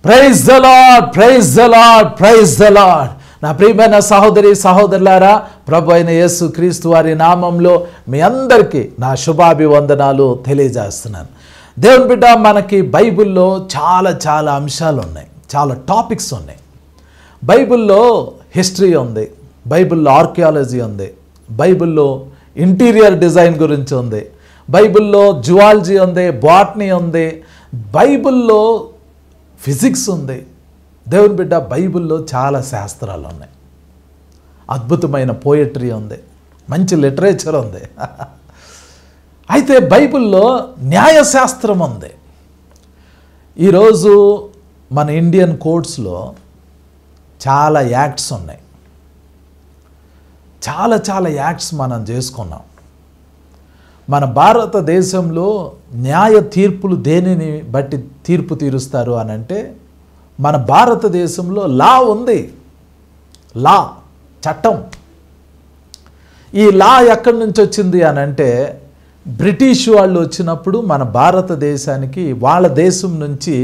Praise the lord, praise the lord, praise the lord. నా ప్రియమైన సహోదరి సహోదరులారా, ప్రభు అయిన యేసు క్రీస్తు వారి నామంలో మీ అందరికీ నా శుభాభివందనాలు తెలియజేస్తున్నాను. దేవుని బిడ్డ, మనకి బైబిల్లో చాలా అంశాలు ఉన్నాయి, చాలా టాపిక్స్ ఉన్నాయి. బైబిల్లో హిస్టరీ ఉంది, బైబిల్లో ఆర్కియాలజీ ఉంది, బైబిల్లో ఇంటీరియర్ డిజైన్ గురించి ఉంది, బైబిల్లో జువాలజీ ఉంది, బాటనీ ఉంది, బైబిల్లో ఫిజిక్స్ ఉంది. దేవుని బిడ్డ, బైబిల్లో చాలా శాస్త్రాలు ఉన్నాయి, అద్భుతమైన పోయట్రీ ఉంది, మంచి లిటరేచర్ ఉంది. అయితే బైబిల్లో న్యాయశాస్త్రం ఉంది. ఈరోజు మన ఇండియన్ కోర్ట్స్లో చాలా యాక్ట్స్ ఉన్నాయి, చాలా యాక్ట్స్ మనం చేసుకున్నాం. మన భారతదేశంలో న్యాయ తీర్పులు దేనిని బట్టి తీర్పు తీరుస్తారు అని అంటే, మన భారతదేశంలో లా ఉంది, లా చట్టం. ఈ లా ఎక్కడి నుంచి వచ్చింది అని అంటే, బ్రిటిష్ వాళ్ళు వచ్చినప్పుడు మన భారతదేశానికి వాళ్ళ దేశం నుంచి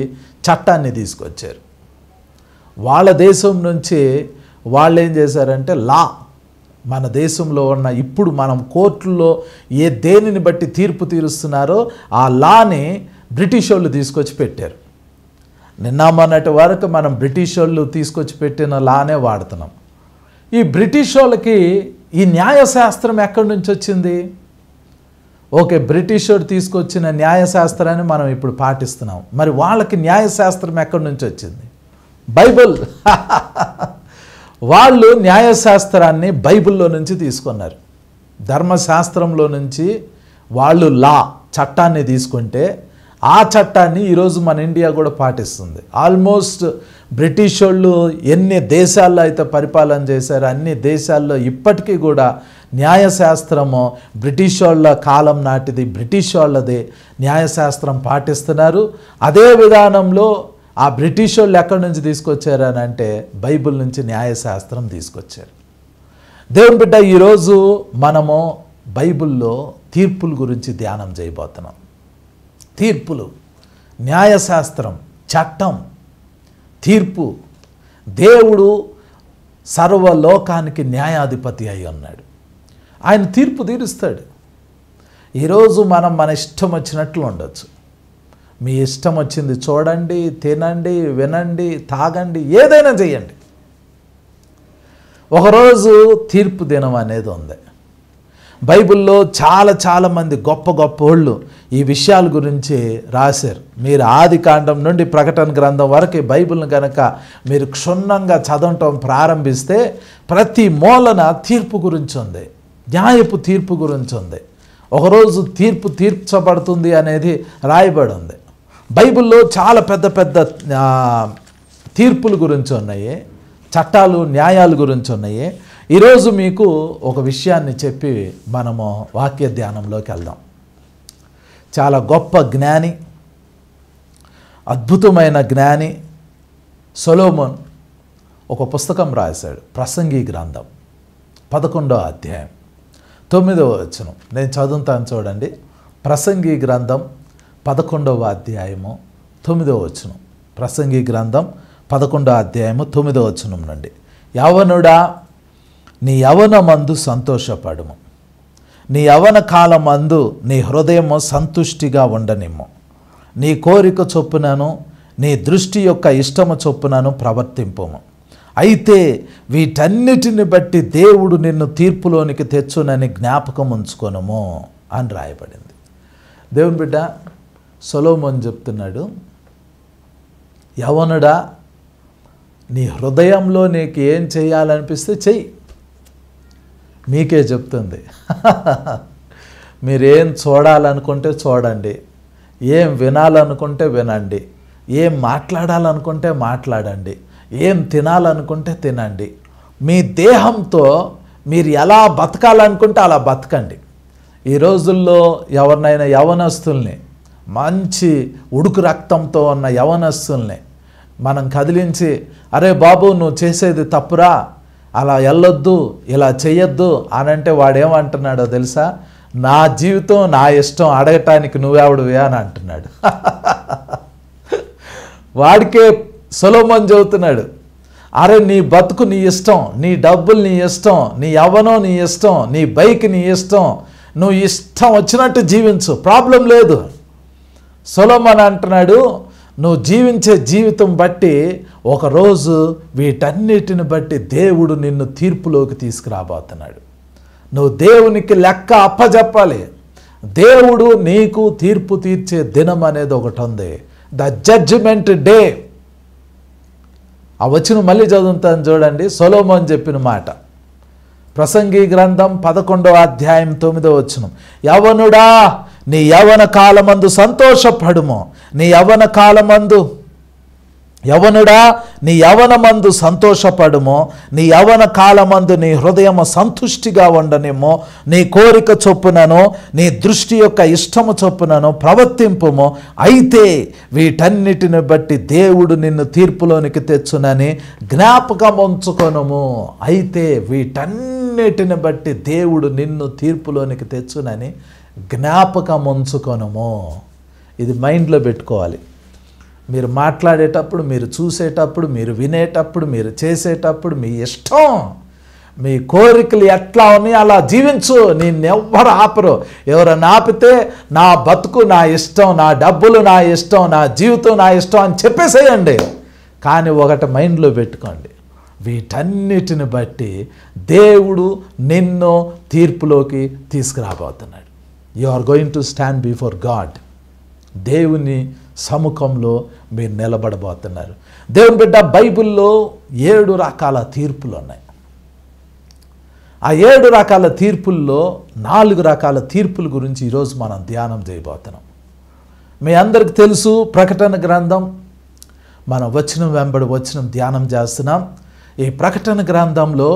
చట్టాన్ని తీసుకొచ్చారు. వాళ్ళ దేశం నుంచి వాళ్ళు ఏం చేశారంటే లా, మన దేశంలో ఉన్న ఇప్పుడు మనం కోర్టుల్లో దేనిని బట్టి తీర్పు తీరుస్తున్నారో ఆ లాని బ్రిటిష్ వాళ్ళు తీసుకొచ్చి పెట్టారు. నిన్న మొన్నటి వరకు మనం బ్రిటిష్ వాళ్ళు తీసుకొచ్చి పెట్టిన లానే వాడుతున్నాం. ఈ బ్రిటిష్ వాళ్ళకి ఈ న్యాయశాస్త్రం ఎక్కడి నుంచి వచ్చింది? ఓకే, బ్రిటిష్ వాడు తీసుకొచ్చిన న్యాయశాస్త్రాన్ని మనం ఇప్పుడు పాటిస్తున్నాం. మరి వాళ్ళకి న్యాయశాస్త్రం ఎక్కడి నుంచి వచ్చింది? బైబిల్. వాళ్ళు న్యాయశాస్త్రాన్ని బైబిల్లో నుంచి తీసుకున్నారు. ధర్మశాస్త్రంలో నుంచి వాళ్ళు లా చట్టాన్ని తీసుకుంటే ఆ చట్టాన్ని ఈరోజు మన ఇండియా కూడా పాటిస్తుంది. ఆల్మోస్ట్ బ్రిటిష్ వాళ్ళు ఎన్ని దేశాల్లో అయితే పరిపాలన చేశారో అన్ని దేశాల్లో ఇప్పటికీ కూడా న్యాయశాస్త్రము బ్రిటిష్ వాళ్ళ కాలం నాటిది, బ్రిటిష్ వాళ్ళది న్యాయశాస్త్రం పాటిస్తున్నారు. అదే విధానంలో ఆ బ్రిటిష్ వాళ్ళు ఎక్కడి నుంచి తీసుకొచ్చారని అంటే బైబిల్ నుంచి న్యాయశాస్త్రం తీసుకొచ్చారు. దేవుని బిడ్డ, ఈరోజు మనము బైబిల్లో తీర్పుల గురించి ధ్యానం చేయబోతున్నాం. తీర్పులు, న్యాయశాస్త్రం, చట్టం, తీర్పు. దేవుడు సర్వలోకానికి న్యాయాధిపతి అయి ఉన్నాడు. ఆయన తీర్పు తీరుస్తాడు. ఈరోజు మనం మన ఇష్టం వచ్చినట్లు ఉండొచ్చు. మీ ఇష్టం వచ్చింది చూడండి, తినండి, వినండి, తాగండి, ఏదైనా చేయండి. ఒకరోజు తీర్పు దినం అనేది ఉంది. బైబిల్లో చాలా మంది గొప్ప వాళ్ళు ఈ విషయాల గురించి రాశారు. మీరు ఆది కాండం నుండి ప్రకటన గ్రంథం వరకు బైబిల్ని కనుక మీరు క్షుణ్ణంగా చదవటం ప్రారంభిస్తే ప్రతి మూలన తీర్పు గురించి ఉంది, న్యాయపు తీర్పు గురించి ఉంది. ఒకరోజు తీర్పు తీర్చబడుతుంది అనేది రాయబడి ఉంది. బైబిల్లో చాలా పెద్ద తీర్పుల గురించి ఉన్నాయి, చట్టాలు, న్యాయాల గురించి ఉన్నాయి. ఈరోజు మీకు ఒక విషయాన్ని చెప్పి మనము వాక్య ధ్యానంలోకి వెళ్దాం. చాలా గొప్ప జ్ఞాని, అద్భుతమైన జ్ఞాని సొలొమోన్ ఒక పుస్తకం రాశాడు, ప్రసంగి గ్రంథం 11వ అధ్యాయం 9వ వచనం. నేను చదువుతాను చూడండి. ప్రసంగి గ్రంథం 11వ అధ్యాయము 9వ వచనం. ప్రసంగి గ్రంథం 11వ అధ్యాయము 9వ వచనం నుండి. యవనుడా, నీ యవనమందు సంతోషపడుము, నీ యవన కాలమందు నీ హృదయము సంతుష్టిగా ఉండనిమ్ము. నీ కోరిక చొప్పునను నీ దృష్టి యొక్క ఇష్టము చొప్పునను ప్రవర్తింపుము. అయితే వీటన్నిటిని బట్టి దేవుడు నిన్ను తీర్పులోనికి తెచ్చునని జ్ఞాపకం ఉంచుకొనుము అని రాయబడింది. దేవుని బిడ్డ, సొలొమోన్ చెప్తున్నాడు, యవనుడా, నీ హృదయంలో నీకు ఏం చేయాలనిపిస్తే చెయ్యి. మీకే చెప్తుంది. మీరేం చూడాలనుకుంటే చూడండి, ఏం వినాలనుకుంటే వినండి, ఏం మాట్లాడాలనుకుంటే మాట్లాడండి, ఏం తినాలనుకుంటే తినండి. మీ దేహంతో మీరు ఎలా బతకాలనుకుంటే అలా బతకండి. ఈ రోజుల్లో ఎవరినైనా యవనస్తుల్ని, మంచి ఉడుకు రక్తంతో ఉన్న యవనస్తుల్ని మనం కదిలించి, అరే బాబు నువ్వు చేసేది తప్పురా, అలా వెళ్ళొద్దు, ఇలా చెయ్యొద్దు అని అంటే వాడేమంటున్నాడో తెలుసా? నా జీవితం నా ఇష్టం, అడగటానికి నువ్వెవడువే అని అంటున్నాడు. వాడికే సొలొమోను చెబుతున్నాడు, అరే నీ బతుకు నీ ఇష్టం, నీ డబ్బులు నీ ఇష్టం, నీ యవ్వనం నీ ఇష్టం, నీ బైక్ నీ ఇష్టం, నువ్వు ఇష్టం వచ్చినట్టు జీవించు, ప్రాబ్లం లేదు. సొలొమోను అంటున్నాడు, నువ్వు జీవించే జీవితం బట్టి ఒకరోజు వీటన్నిటిని బట్టి దేవుడు నిన్ను తీర్పులోకి తీసుకురాబోతున్నాడు. నువ్వు దేవునికి లెక్క అప్పజెప్పాలి. దేవుడు నీకు తీర్పు తీర్చే దినం అనేది ఒకటి ఉంది, ద జడ్జిమెంట్ డే. ఆ వచ్చిన మళ్ళీ చదువుతాను చూడండి, సొలొమోను చెప్పిన మాట. ప్రసంగి గ్రంథం 11వ అధ్యాయం 9వ వచనం. యవనుడా నీ యవన కాలమందు సంతోషపడుము, నీ యవన కాలమందు యవనుడా నీ యవనమందు సంతోషపడుము, నీ యవన కాలమందు నీ హృదయము సంతుష్టిగా ఉండనేమో, నీ కోరిక చొప్పునను నీ దృష్టి యొక్క ఇష్టము చొప్పునను ప్రవర్తింపుము. అయితే వీటన్నిటిని బట్టి దేవుడు నిన్ను తీర్పులోనికి తెచ్చునని జ్ఞాపకం ఉంచుకొనుము. అయితే వీటన్నిటిని బట్టి దేవుడు నిన్ను తీర్పులోనికి తెచ్చునని జ్ఞాపకం ఉంచుకొనుము. ఇది మైండ్లో పెట్టుకోవాలి. మీరు మాట్లాడేటప్పుడు, మీరు చూసేటప్పుడు, మీరు వినేటప్పుడు, మీరు చేసేటప్పుడు మీ ఇష్టం, మీ కోరికలు ఎట్లా ఉన్నాయి అలా జీవించు. నిన్నెవ్వరు ఆపరు. ఎవరైనా ఆపితే నా బతుకు నా ఇష్టం, నా డబ్బులు నా ఇష్టం, నా జీవితం నా ఇష్టం అని చెప్పేసేయండి. కానీ ఒకటి మైండ్లో పెట్టుకోండి, వీటన్నిటిని బట్టి దేవుడు నిన్ను తీర్పులోకి తీసుకురాబోతున్నాడు. You are going to stand before God. దేవుని సముఖంలో మీరు నిలబడబోతున్నారు. దేవుని బిడ్డ, బైబిల్లో 7 రకాల తీర్పులు ఉన్నాయి. ఆ 7 రకాల తీర్పుల్లో 4 రకాల తీర్పుల గురించి ఈరోజు మనం ధ్యానం చేయబోతున్నాం. మీ అందరికి తెలుసు, ప్రకటన గ్రంథం మనం వచనం వెంబడి వచనం ధ్యానం చేస్తున్నాం. ఈ ప్రకటన గ్రంథంలో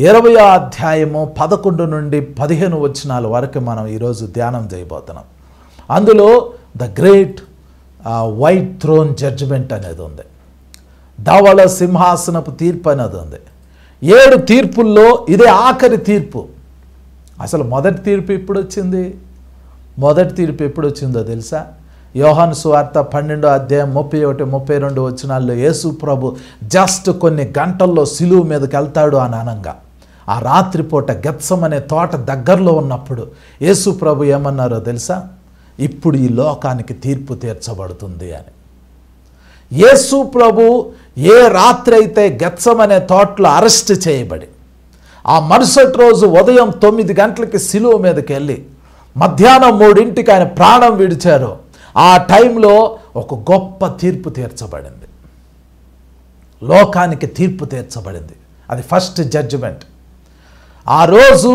20వ అధ్యాయము 11 నుండి 15 వచనాల వరకు మనం ఈరోజు ధ్యానం చేయబోతున్నాం. అందులో the great white throne judgement అనేది ఉంది, ధవళ సింహాసనపు తీర్పు అనేది ఉంది. 7 తీర్పుల్లో ఇదే ఆఖరి తీర్పు. అసలు మొదటి తీర్పు ఎప్పుడు వచ్చింది? మొదటి తీర్పు ఎప్పుడు వచ్చిందో తెలుసా? యోహాను సువార్త 12వ అధ్యాయం 31, 32 వచనాల్లో యేసు ప్రభు జస్ట్ కొన్ని గంటల్లో సిలువ మీదకి వెళ్తాడు అని అనంగా, ఆ రాత్రిపూట గెత్సమనే తోట దగ్గరలో ఉన్నప్పుడు యేసు ప్రభు ఏమన్నారో తెలుసా? ఇప్పుడు ఈ లోకానికి తీర్పు తీర్చబడుతుంది అని. యేసు ప్రభు ఏ రాత్రి అయితే గెత్సమనే తోటలో అరెస్ట్ చేయబడి ఆ మరుసటి రోజు ఉదయం 9 గంటలకి సిలువ మీదకి వెళ్ళి మధ్యాహ్నం 3ంటికి ఆయన ప్రాణం విడిచారో ఆ టైంలో ఒక గొప్ప తీర్పు తీర్చబడింది. లోకానికి తీర్పు తీర్చబడింది. అది ఫస్ట్ జడ్జిమెంట్. ఆ రోజు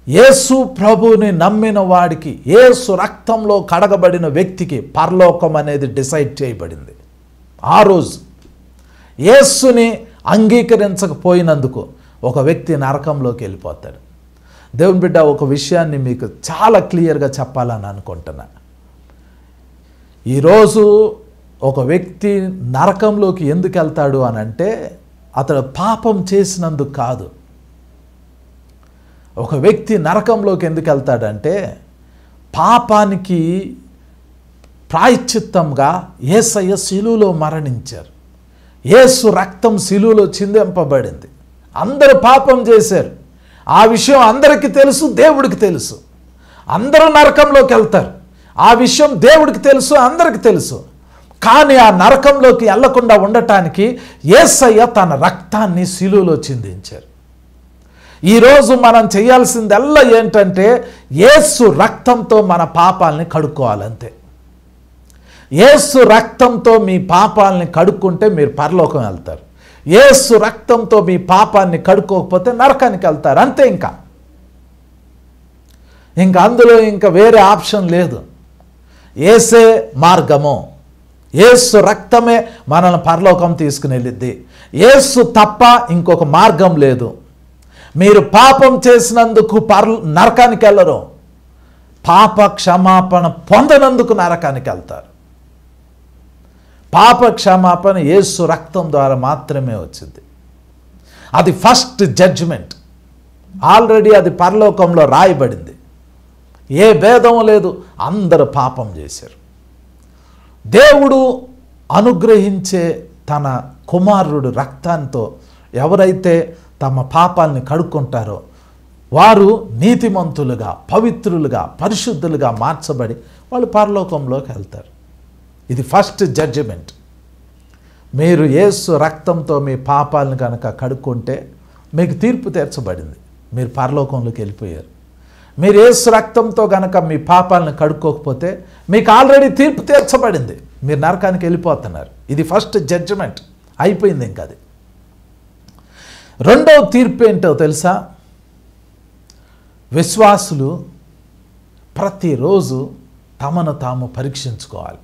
యేసు ప్రభుని నమ్మిన వాడికి, యేసు రక్తంలో కడగబడిన వ్యక్తికి పరలోకం అనేది డిసైడ్ చేయబడింది. ఆ రోజు యేసుని అంగీకరించకపోయినందుకు ఒక వ్యక్తి నరకంలోకి వెళ్ళిపోతాడు. దేవుని బిడ్డ, ఒక విషయాన్ని మీకు చాలా క్లియర్గా చెప్పాలని అనుకుంటున్నా. ఈరోజు ఒక వ్యక్తి నరకంలోకి ఎందుకు వెళ్తాడు అని అంటే అతడు పాపం చేసినందుకు కాదు. ఒక వ్యక్తి నరకంలోకి ఎందుకు వెళ్తాడంటే పాపానికి ప్రాయశ్చిత్తంగా యేసయ్య శిలువలో మరణించారు. యేసు రక్తం శిలువలో చిందింపబడింది. అందరూ పాపం చేశారు. ఆ విషయం అందరికీ తెలుసు, దేవుడికి తెలుసు. అందరూ నరకంలోకి వెళ్తారు. ఆ విషయం దేవుడికి తెలుసు, అందరికీ తెలుసు. కానీ ఆ నరకంలోకి వెళ్లకుండా ఉండటానికి యేసయ్య తన రక్తాన్ని శిలువలో చిందించారు. ఈరోజు మనం చేయాల్సిందల్లా ఏంటంటే యేసు రక్తంతో మన పాపాలని కడుక్కోవాలంతే. యేసు రక్తంతో మీ పాపాలని కడుక్కుంటే మీరు పరలోకం వెళ్తారు. యేసు రక్తంతో మీ పాపాన్ని కడుక్కోకపోతే నరకానికి వెళ్తారు. అంతే. ఇంకా అందులో ఇంకా వేరే ఆప్షన్ లేదు. యేసే మార్గము, యేసు రక్తమే మనల్ని పరలోకం తీసుకుని వెళ్ళిద్ది. యేసు తప్ప ఇంకొక మార్గం లేదు. మీరు పాపం చేసినందుకు నరకానికి వెళ్ళరు. పాప క్షమాపణ పొందనందుకు నరకానికి వెళ్తారు. పాప క్షమాపణ యేసు రక్తం ద్వారా మాత్రమే వచ్చింది. అది ఫస్ట్ జడ్జిమెంట్. ఆల్రెడీ అది పరలోకంలో రాయబడింది. ఏ భేదం లేదు, అందరూ పాపం చేశారు. దేవుడు అనుగ్రహించే తన కుమారుడు రక్తంతో ఎవరైతే తమ పాపాలని కడుక్కుంటారో వారు నీతిమంతులుగా, పవిత్రులుగా, పరిశుద్ధులుగా మార్చబడి వాళ్ళు పరలోకంలోకి వెళ్తారు. ఇది ఫస్ట్ జడ్జిమెంట్. మీరు యేసు రక్తంతో మీ పాపాలను కనుక కడుక్కుంటే మీకు తీర్పు తీర్చబడింది, మీరు పరలోకంలోకి వెళ్ళిపోయారు. మీరు యేసు రక్తంతో కనుక మీ పాపాలను కడుక్కోకపోతే మీకు ఆల్రెడీ తీర్పు తీర్చబడింది, మీరు నరకానికి వెళ్ళిపోతున్నారు. ఇది ఫస్ట్ జడ్జిమెంట్, అయిపోయింది. ఇంకా అది రెండవ తీర్పు ఏంటో తెలుసా? విశ్వాసులు ప్రతిరోజు తమను తాము పరీక్షించుకోవాలి.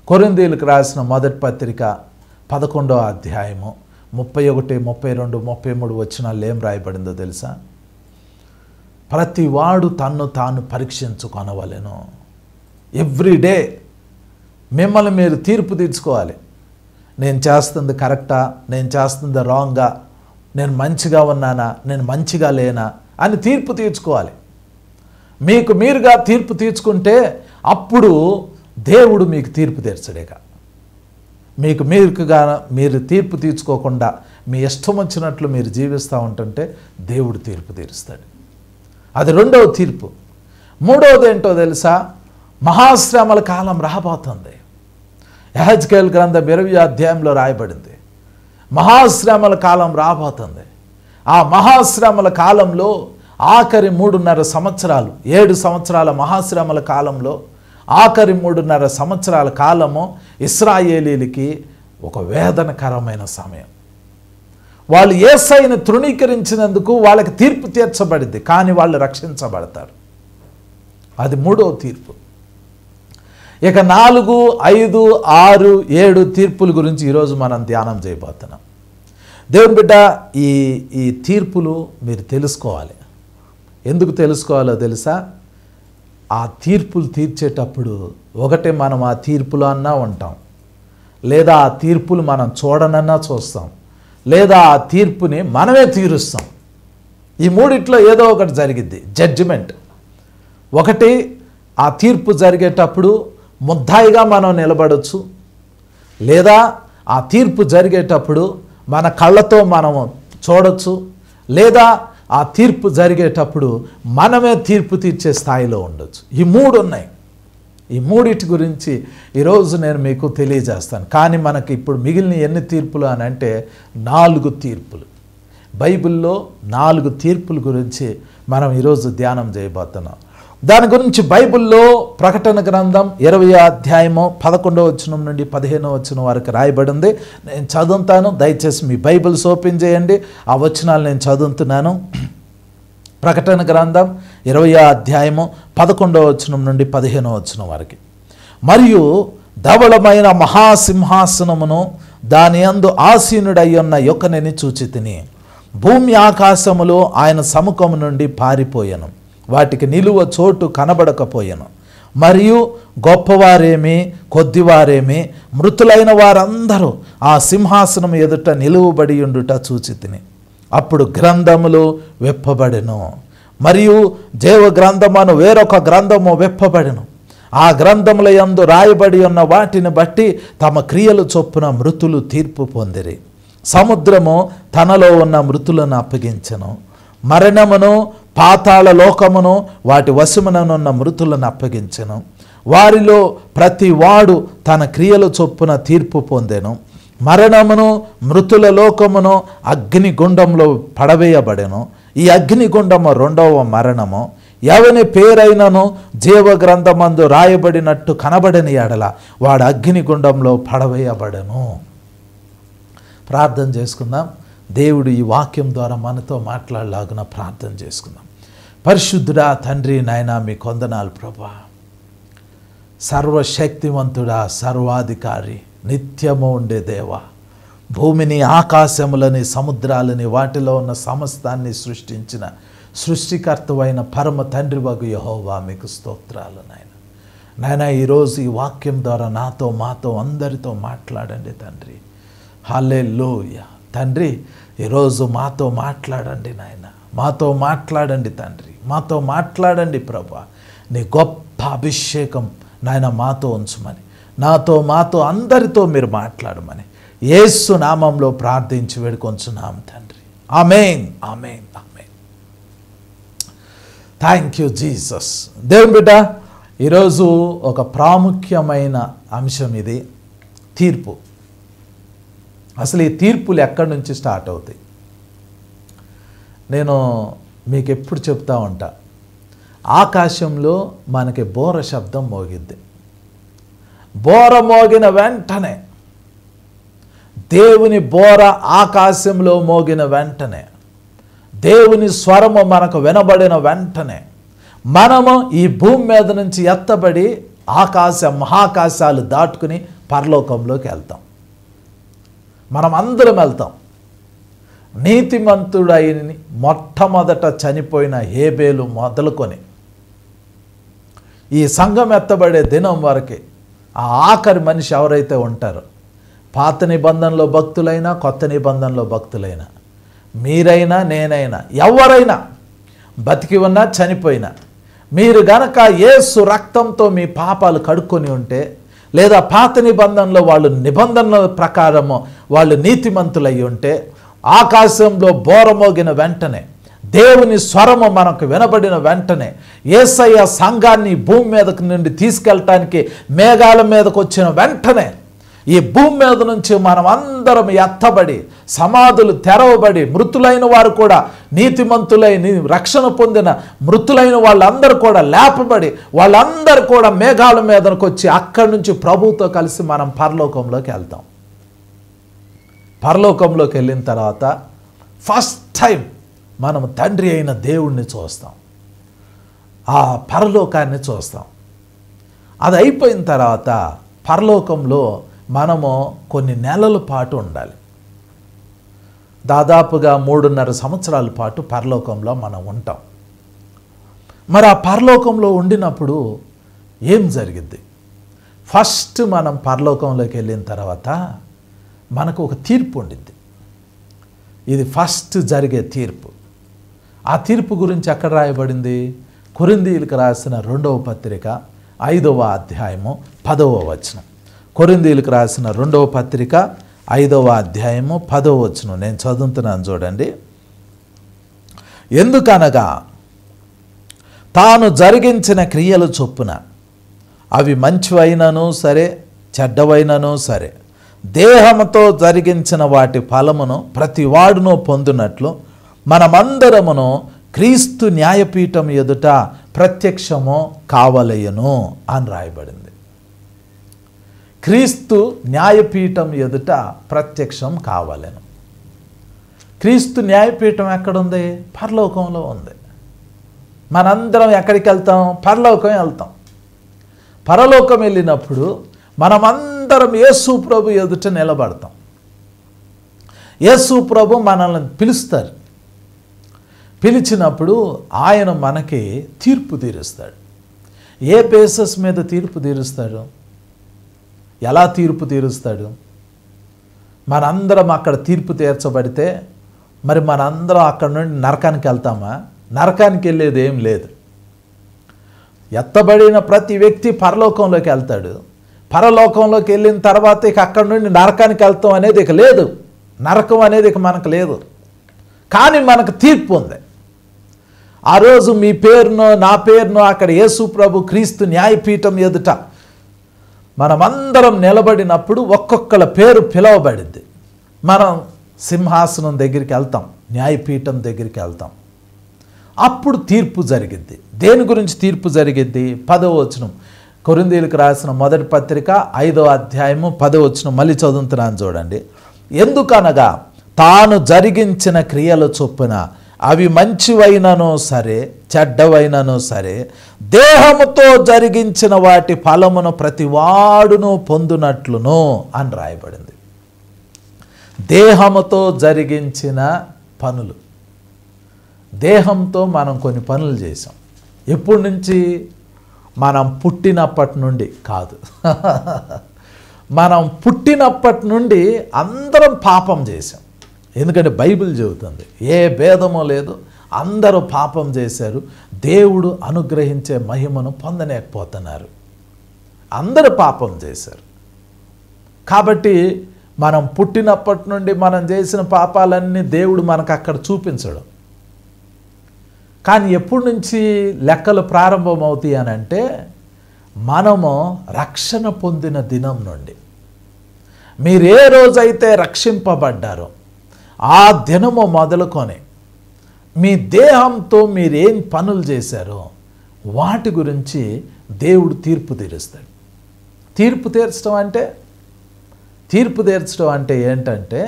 కొరింథీయులకు రాసిన మొదటి పత్రిక 11వ అధ్యాయము 31, 32, 33 వచనాలు ఏం రాయబడిందో తెలుసా? ప్రతివాడు తన్ను తాను పరీక్షించుకొనవలెను. ఎవ్రీడే మిమ్మల్ని మీరు తీర్పు తీర్చుకోవాలి. నేను చేస్తుంది కరెక్టా, నేను చేస్తుంది రాంగా, నేను మంచిగా ఉన్నానా, నేను మంచిగా లేనా అని తీర్పు తీర్చుకోవాలి. మీకు మీరుగా తీర్పు తీర్చుకుంటే అప్పుడు దేవుడు మీకు తీర్పు తీర్చడేగా. మీకు మీరుగా మీరు తీర్పు తీర్చుకోకుండా మీ ఇష్టం వచ్చినట్లు మీరు జీవిస్తూ ఉంటుంటే దేవుడు తీర్పు తీరుస్తాడు. అది రెండవ తీర్పు. మూడవది ఏంటో తెలుసా? మహాశ్రమల కాలం రాబోతుంది. యెహెజ్కేలు గ్రంథం 20వ అధ్యాయంలో రాయబడింది. మహాశ్రమల కాలం రాబోతుంది. ఆ మహాశ్రమల కాలంలో ఆఖరి 3.5 సంవత్సరాలు, 7 సంవత్సరాల మహాశ్రమల కాలంలో ఆఖరి 3.5 సంవత్సరాల కాలము ఇశ్రాయేలీలకి ఒక వేదనకరమైన సమయం. వాళ్ళు యేసయ్యను తృణీకరించినందుకు వాళ్ళకి తీర్పు తీర్చబడింది, కానీ వాళ్ళు రక్షించబడతారు. అది మూడవ తీర్పు. ఇక 4, 5, 6, 7 తీర్పుల గురించి ఈరోజు మనం ధ్యానం చేయబోతున్నాం. దేవుని బిడ్డ, ఈ తీర్పులు మీరు తెలుసుకోవాలి. ఎందుకు తెలుసుకోవాలో తెలుసా? ఆ తీర్పులు తీర్చేటప్పుడు ఒకటి మనం ఆ తీర్పులో అన్నా ఉంటాం, లేదా ఆ తీర్పులు మనం చూడనన్నా చూస్తాం, లేదా ఆ తీర్పుని మనమే తీరుస్తాం. ఈ మూడిట్లో ఏదో ఒకటి జరిగిద్ది. జడ్జిమెంట్ ఒకటి, ఆ తీర్పు జరిగేటప్పుడు ముద్దాయిగా మనం నిలబడవచ్చు, లేదా ఆ తీర్పు జరిగేటప్పుడు మన కళ్ళతో మనము చూడొచ్చు, లేదా ఆ తీర్పు జరిగేటప్పుడు మనమే తీర్పు తీర్చే స్థాయిలో ఉండొచ్చు. ఈ మూడు ఉన్నాయి. ఈ మూడిటి గురించి ఈరోజు నేను మీకు తెలియజేస్తాను. కానీ మనకి ఇప్పుడు మిగిలిన ఎన్ని తీర్పులు అని అంటే 4 తీర్పులు. బైబిల్లో 4 తీర్పుల గురించి మనం ఈరోజు ధ్యానం చేయబోతున్నాం. దాని గురించి బైబిల్లో ప్రకటన గ్రంథం 20వ అధ్యాయము 11వ వచనం నుండి 15వ వచనం వరకు రాయబడింది. నేను చదువుతాను, దయచేసి మీ బైబిల్స్ ఓపెన్ చేయండి. ఆ వచనాలు నేను చదువుతున్నాను. ప్రకటన గ్రంథం 20వ అధ్యాయము 11వ వచనం నుండి 15వ వచనం వరకు. మరియు ధవళమైన మహాసింహాసనమును దాని యందు ఆసీనుడయ్యున్న యొక్కనిని చూచితిని. భూమి ఆకాశములో ఆయన సముఖము నుండి పారిపోయెను, వాటికి నిలువ చోటు కనబడకపోయెను. మరియు గొప్పవారేమి కొద్దివారేమి మృతులైన వారందరూ ఆ సింహాసనం ఎదుట నిలువబడి ఉండుట చూచితిని. అప్పుడు గ్రంథములు విప్పబడెను, మరియు జీవ గ్రంథమును వేరొక గ్రంథము విప్పబడెను. ఆ గ్రంథముల యందు రాయబడి ఉన్న వాటిని బట్టి తమ క్రియలు చొప్పున మృతులు తీర్పు పొందిరి. సముద్రము తనలో ఉన్న మృతులను అప్పగించెను. మరణమును పాతాళ లోకమును వాటి వశముననున్న మృతులను అప్పగించెను. వారిలో ప్రతి వాడు తన క్రియల చొప్పున తీర్పు పొందెను. మరణమును మృతుల లోకమును అగ్నిగుండంలో పడవేయబడెను. ఈ అగ్నిగుండము 2వ మరణము. ఎవని పేరైనను జీవగ్రంథమందు రాయబడినట్టు కనబడని ఎడల వాడు అగ్నిగుండంలో పడవేయబడెను. ప్రార్థన చేసుకుందాం. దేవుడు ఈ వాక్యం ద్వారా మనతో మాట్లాడలాగున ప్రార్థన చేసుకుందాం. పరిశుద్ధుడా తండ్రి, నాయనా మీ కొందనాలు ప్రభా. సర్వశక్తివంతుడా, సర్వాధికారి, నిత్యము ఉండే దేవా, భూమిని ఆకాశములని సముద్రాలని వాటిలో ఉన్న సమస్తాన్ని సృష్టించిన సృష్టికర్తవైన పరమ తండ్రి వగు యెహోవా మీకు స్తోత్రాలు నాయన. నాయన ఈరోజు ఈ వాక్యం ద్వారా నాతో మాతో అందరితో మాట్లాడండి తండ్రి. హల్లెలూయా. తండ్రి ఈరోజు మాతో మాట్లాడండి నాయన, మాతో మాట్లాడండి తండ్రి, మాతో మాట్లాడండి ప్రభా. నీ గొప్ప అభిషేకం నాయన మాతో ఉంచమని నాతో మాతో అందరితో మీరు మాట్లాడమని యేసు నామంలో ప్రార్థించి వేడుకొంచున్నాం తండ్రి. ఆమేన్, ఆమేన్, ఆమేన్. Thank you Jesus. దేవుని బిడ్డ, ఈరోజు ఒక ప్రాముఖ్యమైన అంశం ఇది, తీర్పు. అసలు ఈ తీర్పులు ఎక్కడి నుంచి స్టార్ట్ అవుతాయి? నేను మీకు ఎప్పుడు చెప్తా ఉంటా, ఆకాశంలో మనకి బోర శబ్దం మోగిద్ది. బోర మోగిన వెంటనే, దేవుని బోర ఆకాశంలో మోగిన వెంటనే, దేవుని స్వరము మనకు వినబడిన వెంటనే మనము ఈ భూమి మీద నుంచి ఎత్తబడి మహాకాశాలు దాటుకుని పరలోకంలోకి వెళ్తాం. మనం అందరం వెళ్తాం. నీతిమంతుడైన మొట్టమొదట చనిపోయిన హేబేలు మొదలుకొని ఈ సంఘం ఎత్తబడే దినం వరకు ఆ ఆఖరి మనిషి ఎవరైతే ఉంటారో, పాత నిబంధనలో భక్తులైనా కొత్త నిబంధనలో భక్తులైనా, మీరైనా నేనైనా ఎవరైనా బతికి ఉన్నా చనిపోయినా, మీరు గనక యేసు రక్తంతో మీ పాపాలు కడుక్కొని ఉంటే, లేదా పాత నిబంధనలో వాళ్ళు నిబంధనల ప్రకారము వాళ్ళు నీతిమంతులై ఉంటే, ఆకాశంలో బోరమోగిన వెంటనే, దేవుని స్వరము మనకు వినబడిన వెంటనే, యేసయ్య సంఘాన్ని భూమి మీదకి నుండి తీసుకెళ్ళటానికి మేఘాల మీదకు వచ్చిన వెంటనే ఈ భూమి మీద నుంచి మనం అందరం ఎత్తబడి, సమాధులు తెరవబడి, మృతులైన వారు కూడా నీతిమంతులై రక్షణ పొందిన మృతులైన వాళ్ళందరూ కూడా లేపబడి, వాళ్ళందరూ కూడా మేఘాల మీదకు వచ్చి అక్కడి నుంచి ప్రభువుతో కలిసి మనం పరలోకంలోకి వెళ్తాం. పరలోకంలోకి వెళ్ళిన తర్వాత ఫస్ట్ టైం మనం తండ్రి అయిన దేవుణ్ణి చూస్తాం, ఆ పరలోకాన్ని చూస్తాం. అది అయిపోయిన తర్వాత పరలోకంలో మనము కొన్ని నెలల పాటు ఉండాలి. దాదాపుగా 3.5 సంవత్సరాల పాటు పరలోకంలో మనం ఉంటాం. మరి ఆ పరలోకంలో ఉండినప్పుడు ఏం జరిగిద్ది? ఫస్ట్ మనం పరలోకంలోకి వెళ్ళిన తర్వాత మనకు ఒక తీర్పు ఉండిద్ది. ఇది ఫస్ట్ జరిగే తీర్పు. ఆ తీర్పు గురించి ఎక్కడ రాయబడింది? కొరింథీయులకు రాసిన 2వ పత్రిక 5వ అధ్యాయము 10వ వచనం. కొరింథీయులకు రాసిన 2వ పత్రిక 5వ అధ్యాయము 10వ వచనం నేను చదువుతున్నాను, చూడండి. ఎందుకనగా తాను జరిగించిన క్రియల చొప్పున అవి మంచివైనను సరే చెడ్డవైనను సరే దేహముతో జరిగించిన వాటి ఫలమును ప్రతివాడును పొందినట్లు మనమందరమును క్రీస్తు న్యాయపీఠం ఎదుట ప్రత్యక్షము కావలయను అని రాయబడింది. క్రీస్తు న్యాయపీఠం ఎదుట ప్రత్యక్షం కావాలను. క్రీస్తు న్యాయపీఠం ఎక్కడుంది? పరలోకంలో ఉంది. మనందరం ఎక్కడికి వెళ్తాం? పరలోకం వెళ్తాం. పరలోకం వెళ్ళినప్పుడు మనమందరం యేసు ప్రభు ఎదుట నిలబడతాం. యేసు ప్రభు మనల్ని పిలుస్తారు. పిలిచినప్పుడు ఆయన మనకి తీర్పు తీరుస్తాడు. ఏ బేసిస్ మీద తీర్పు తీరుస్తాడు? ఎలా తీర్పు తీరుస్తాడు? మనందరం అక్కడ తీర్పు తీర్చబడితే మరి మనందరం అక్కడ నుండి నరకానికి వెళ్తామా? నరకానికి వెళ్ళేది ఏం లేదు. ఎత్తబడిన ప్రతి వ్యక్తి పరలోకంలోకి వెళ్తాడు. పరలోకంలోకి వెళ్ళిన తర్వాత ఇక అక్కడ నుండి నరకానికి వెళ్తాం అనేది ఇక లేదు. నరకం అనేది ఇక మనకు లేదు. కానీ మనకు తీర్పు ఉంది. ఆ రోజు మీ పేరునో నా పేరునో అక్కడ యేసు ప్రభు క్రీస్తు న్యాయపీఠం ఎదుట మనమందరం నిలబడినప్పుడు ఒక్కొక్కల పేరు పిలవబడింది. మనం సింహాసనం దగ్గరికి వెళ్తాం, న్యాయపీఠం దగ్గరికి వెళ్తాం. అప్పుడు తీర్పు జరిగిద్ది. దేని గురించి తీర్పు జరిగిద్ది? 10వ వచనం, కొరింథీయులకు రాసిన మొదటి పత్రిక 5వ అధ్యాయము 10వ వచనం మళ్ళీ చదువుతున్నాను, చూడండి. ఎందుకనగా తాను జరిగించిన క్రియల చొప్పున అవి మంచివైనను సరే చెడ్డవైనను సరే దేహముతో జరిగించిన వాటి ఫలమును ప్రతివాడును పొందునట్లును అని రాయబడింది. దేహముతో జరిగించిన పనులు. దేహంతో మనం కొన్ని పనులు చేసాం. ఎప్పటి నుంచి? మనం పుట్టినప్పటి నుండి కాదు. మనం పుట్టినప్పటి నుండి అందరం పాపం చేసాం. ఎందుకంటే బైబిల్ చెబుతుంది ఏ భేదమో లేదు, అందరూ పాపం చేశారు, దేవుడు అనుగ్రహించే మహిమను పొందలేకపోతున్నారు. అందరూ పాపం చేశారు. కాబట్టి మనం పుట్టినప్పటి నుండి మనం చేసిన పాపాలన్నీ దేవుడు మనకు అక్కడ చూపించడు. కానీ ఎప్పటి నుంచి లెక్కలు ప్రారంభమవుతాయి అని అంటే, మనము రక్షణ పొందిన దినం నుండి. మీరు ఏ రోజైతే రక్షింపబడ్డారో ఆ దినము మొదలుకొని మీ దేహంతో మీరేం పనులు చేశారో వాటి గురించి దేవుడు తీర్పు తీరుస్తాడు. తీర్పు తీర్చడం అంటే ఏంటంటే,